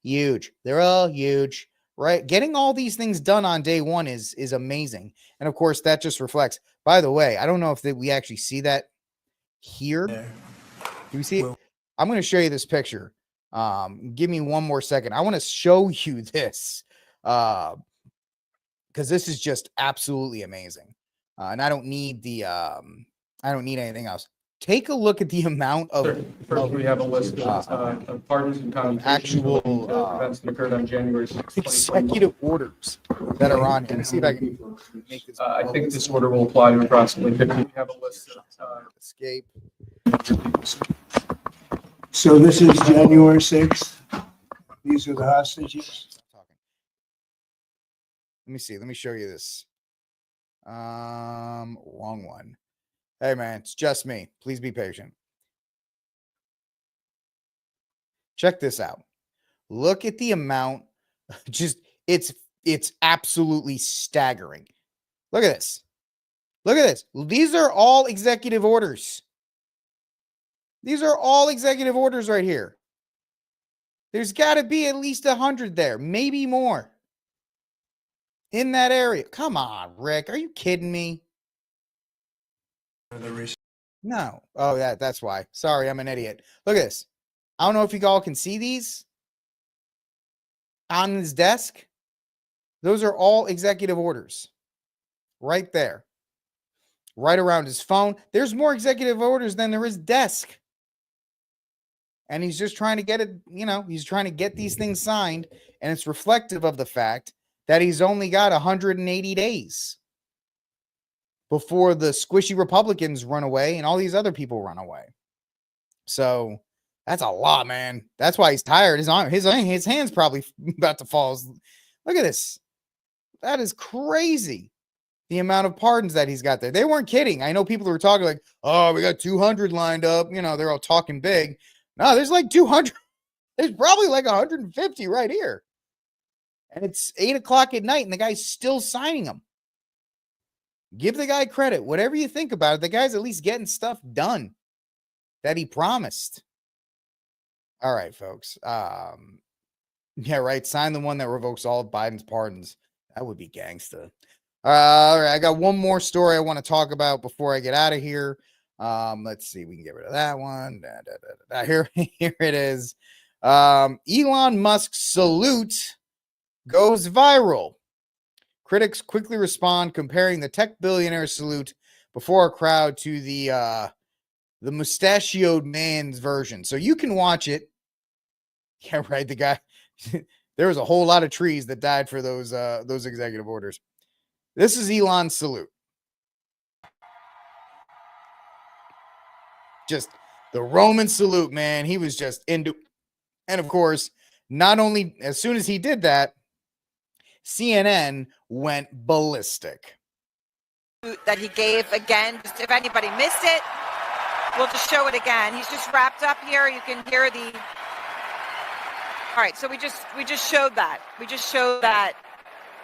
They're all huge, right? Getting all these things done on day one is amazing. And of course, that just reflects, by the way, I don't know if we actually see that here. Do we see it? I'm going to show you this picture. Give me one more second. I want to show you this because this is just absolutely amazing. And I don't need anything else. Take a look at the amount of. First, we have a list of pardons and commutations actual events that occurred on January 6th. Executive orders that are on here. See if I can make this. I think this order will apply to approximately 50. We have a list of escape. So this is January 6th. These are the hostages. Let me see. Let me show you this. Wrong one. Hey man, it's just me. Please be patient. Check this out. Look at the amount. It's absolutely staggering. Look at this. These are all executive orders. These are all executive orders right here. There's got to be at least 100 there, maybe more. In that area. Come on, Rick. Are you kidding me? No. Oh, that's why. Sorry, I'm an idiot. Look at this. I don't know if you all can see these on his desk. Those are all executive orders right there. Right around his phone. There's more executive orders than there is desk. And he's just trying to get it, he's trying to get these things signed. And it's reflective of the fact that he's only got 180 days before the squishy Republicans run away and all these other people run away. So that's a lot, man. That's why he's tired. His hand's probably about to fall. Look at this. That is crazy. The amount of pardons that he's got there. They weren't kidding. I know people who were talking like, oh, we got 200 lined up. They're all talking big. No, there's like 200. There's probably like 150 right here. And it's 8:00 at night and the guy's still signing them. Give the guy credit. Whatever you think about it, the guy's at least getting stuff done that he promised. All right, folks. Yeah, right. Sign the one that revokes all of Biden's pardons. That would be gangsta. All right, I got one more story I want to talk about before I get out of here. Let's see. We can get rid of that one. Here it is. Elon Musk's salute goes viral. Critics quickly respond, comparing the tech billionaire salute before a crowd to the mustachioed man's version. So you can watch it. Yeah, right. The guy, there was a whole lot of trees that died for those executive orders. This is Elon's salute. Just the Roman salute, man. He was just into, and of course, not only as soon as he did that, CNN went ballistic. That he gave again, just if anybody missed it, we'll just show it again. He's just wrapped up here. You can hear the. All right, so we just showed that. We just showed that.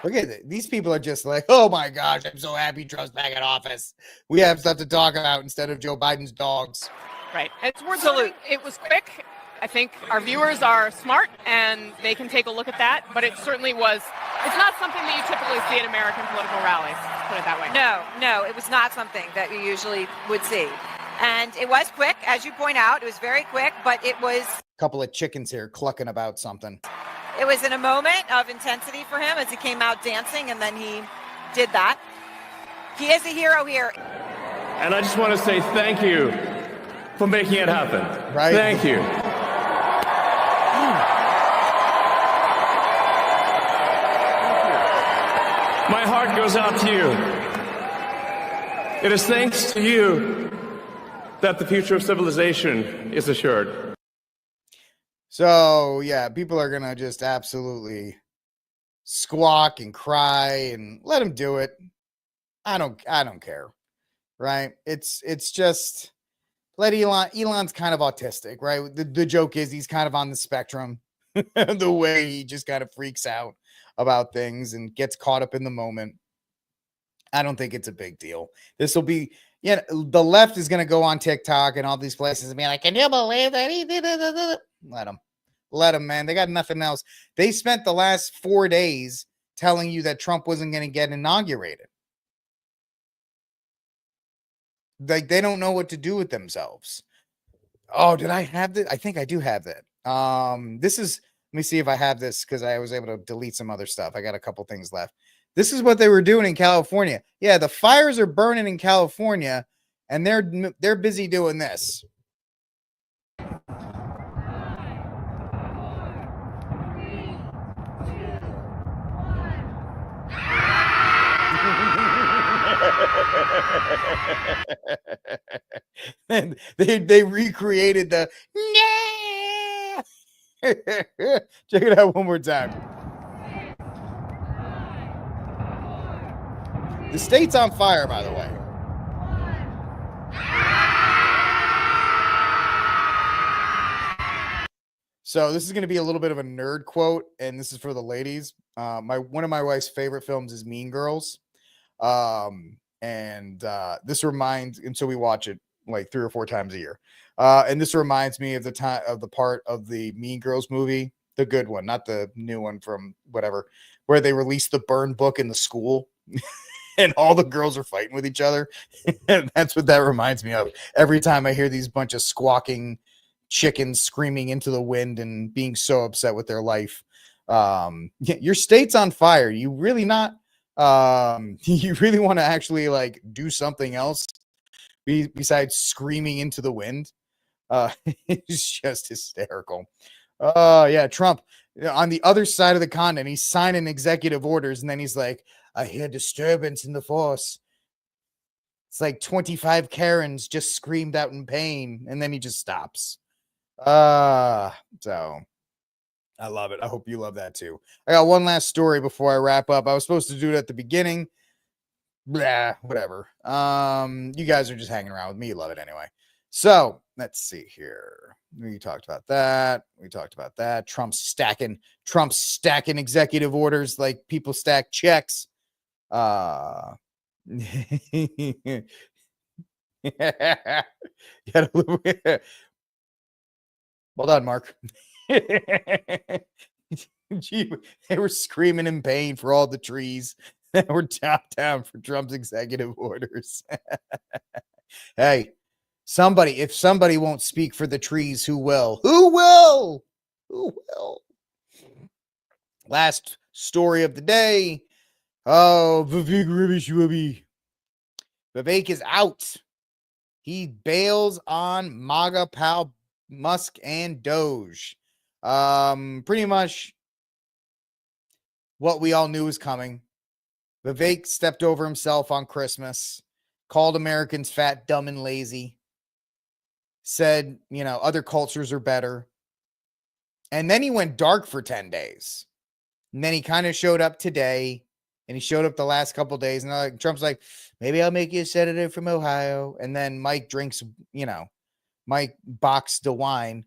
Look at it. These people are just like, oh my gosh, I'm so happy Trump's back in office. We have stuff to talk about instead of Joe Biden's dogs. Right. It's worth salute. It was quick. I think our viewers are smart and they can take a look at that, but it certainly was, it's not something that you typically see at American political rallies, let's put it that way. No, it was not something that you usually would see. And it was quick, as you point out, it was very quick, but it was... A couple of chickens here clucking about something. It was in a moment of intensity for him as he came out dancing, and then he did that. He is a hero here. And I just want to say thank you for making it happen. Right. Thank you. My heart goes out to you. It is thanks to you that the future of civilization is assured. So, yeah, people are going to just absolutely squawk and cry and let him do it. I don't care. Right? It's just let Elon's kind of autistic, right? The joke is he's kind of on the spectrum. The way he just kind of freaks out about things and gets caught up in the moment. I don't think it's a big deal. This will be, the left is going to go on TikTok and all these places and be like, can you believe that he did it? Let them, man. They got nothing else. They spent the last 4 days telling you that Trump wasn't going to get inaugurated. Like, they don't know what to do with themselves. Oh, did I have that? I think I do have that. Let me see if I have this because I was able to delete some other stuff. I got a couple things left. This is what they were doing in California. Yeah, the fires are burning in California, and they're busy doing this. And they recreated the check it out one more time. The state's on fire, by the way. So this is going to be a little bit of a nerd quote, and this is for the ladies. One of my wife's favorite films is Mean Girls. This reminds, and so we watch it like 3 or 4 times a year. And this reminds me of the part of the Mean Girls movie, the good one, not the new one from whatever, where they released the burn book in the school and all the girls are fighting with each other. And that's what that reminds me of. Every time I hear these bunch of squawking chickens screaming into the wind and being so upset with their life. Your state's on fire. You really not, you really want to actually like do something else besides screaming into the wind? It's just hysterical. Yeah, Trump on the other side of the continent, he's signing executive orders, and then he's like, I hear disturbance in the force. It's like 25 Karens just screamed out in pain, and then he just stops. So I love it. I hope you love that too. I got one last story before I wrap up. I was supposed to do it at the beginning. Blah, whatever. You guys are just hanging around with me. You love it anyway. So let's see here. We talked about that. Trump's stacking executive orders like people stack checks. Hold on, Mark. Gee, they were screaming in pain for all the trees that were chopped down for Trump's executive orders. Hey, if somebody won't speak for the trees, who will? Who will? Last story of the day. Oh, Vivek is out. He bails on MAGA pal Musk and Doge. Pretty much what we all knew was coming. Vivek stepped over himself on Christmas, called Americans fat, dumb, and lazy, said, other cultures are better. And then he went dark for 10 days. And then he kind of showed up today, and he showed up the last couple of days. And Trump's like, maybe I'll make you a senator from Ohio. And then Mike boxed the wine,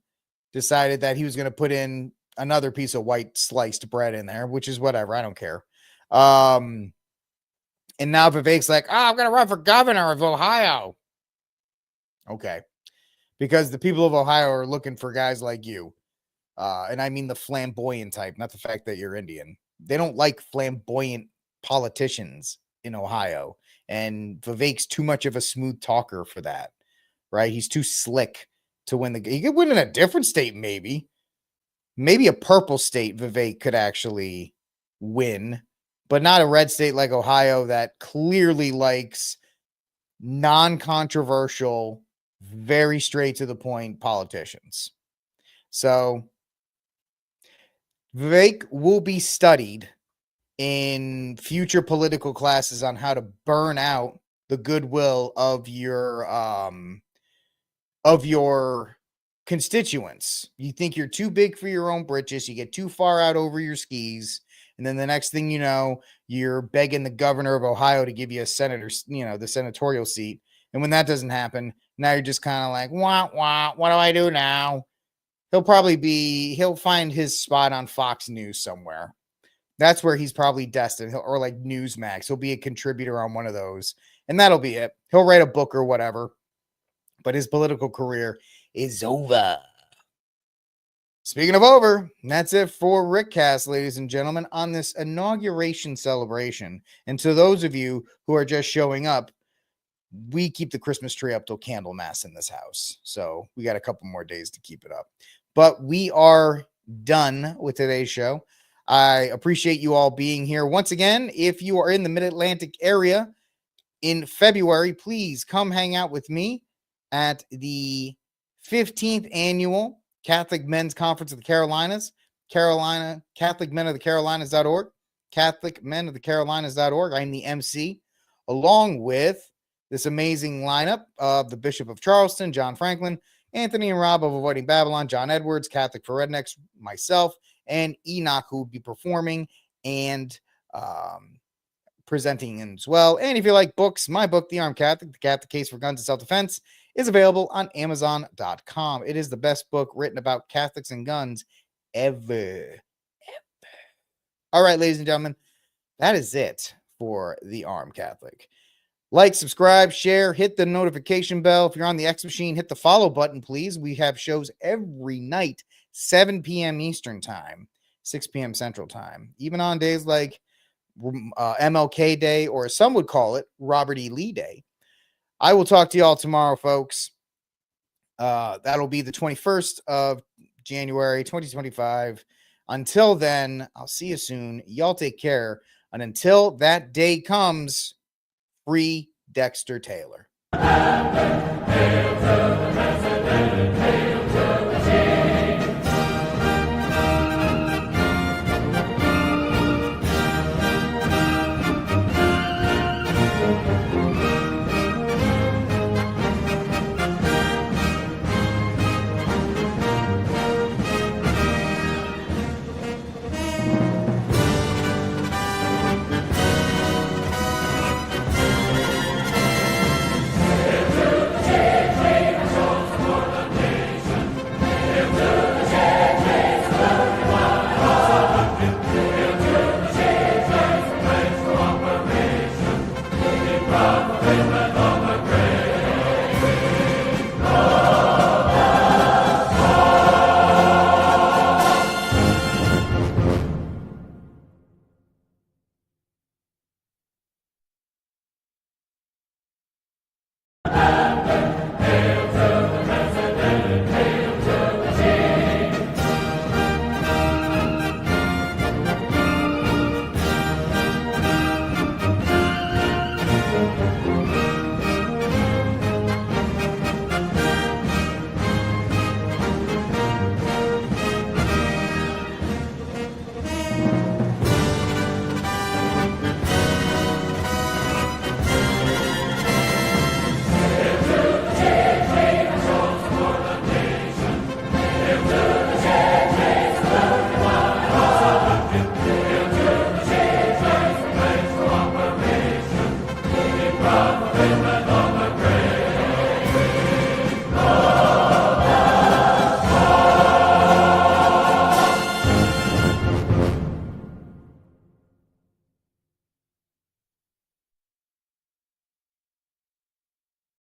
decided that he was going to put in another piece of white sliced bread in there, which is whatever. I don't care. And now Vivek's like, I'm going to run for governor of Ohio. Okay. Because the people of Ohio are looking for guys like you. And I mean the flamboyant type, not the fact that you're Indian. They don't like flamboyant politicians in Ohio. And Vivek's too much of a smooth talker for that, right? He's too slick to win he could win in a different state, maybe. Maybe a purple state Vivek could actually win, but not a red state like Ohio that clearly likes non-controversial, very straight to the point politicians. So Vivek will be studied in future political classes on how to burn out the goodwill of your constituents. You think you're too big for your own britches, you get too far out over your skis, and then the next thing you know, you're begging the governor of Ohio to give you a senator, the senatorial seat. And when that doesn't happen, now you're just kind of like, wah, wah, what do I do now? He'll find his spot on Fox News somewhere. That's where he's probably destined, or like Newsmax. He'll be a contributor on one of those, and that'll be it. He'll write a book or whatever, but his political career is over. Speaking of over, that's it for Rickcast, ladies and gentlemen, on this inauguration celebration. And to those of you who are just showing up, we keep the Christmas tree up till Candlemas in this house. So we got a couple more days to keep it up. But we are done with today's show. I appreciate you all being here. Once again, if you are in the Mid-Atlantic area in February, please come hang out with me at the 15th Annual Catholic Men's Conference of the Carolinas, CatholicMenOfTheCarolinas.org, CatholicMenOfTheCarolinas.org. I'm the MC, along with this amazing lineup of the Bishop of Charleston, John Franklin, Anthony and Rob of Avoiding Babylon, John Edwards, Catholic for Rednecks, myself, and Enoch, who will be performing and presenting as well. And if you like books, my book, The Armed Catholic, The Catholic Case for Guns and Self-Defense, is available on Amazon.com. It is the best book written about Catholics and guns ever. All right, ladies and gentlemen, that is it for The Armed Catholic. Like, subscribe, share, hit the notification bell. If you're on the X machine, hit the follow button, please. We have shows every night, 7 p.m. Eastern Time, 6 p.m. Central Time. Even on days like MLK Day, or as some would call it, Robert E. Lee Day. I will talk to you all tomorrow, folks. That'll be the 21st of January, 2025. Until then, I'll see you soon. Y'all take care. And until that day comes, free Dexter Taylor.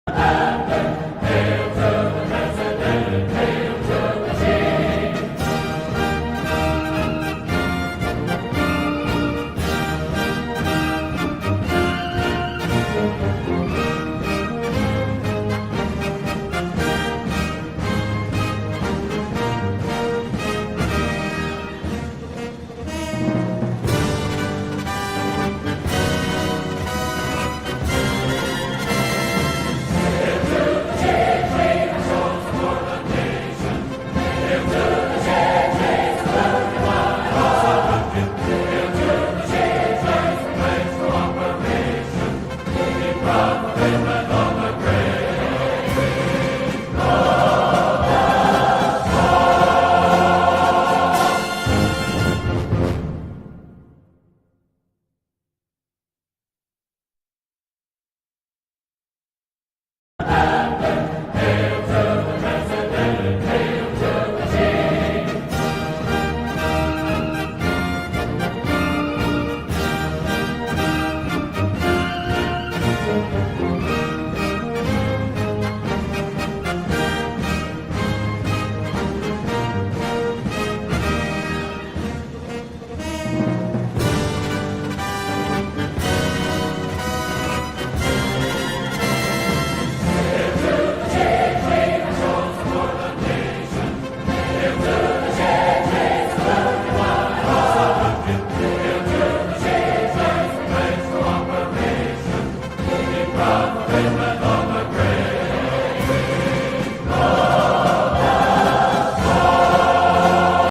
America.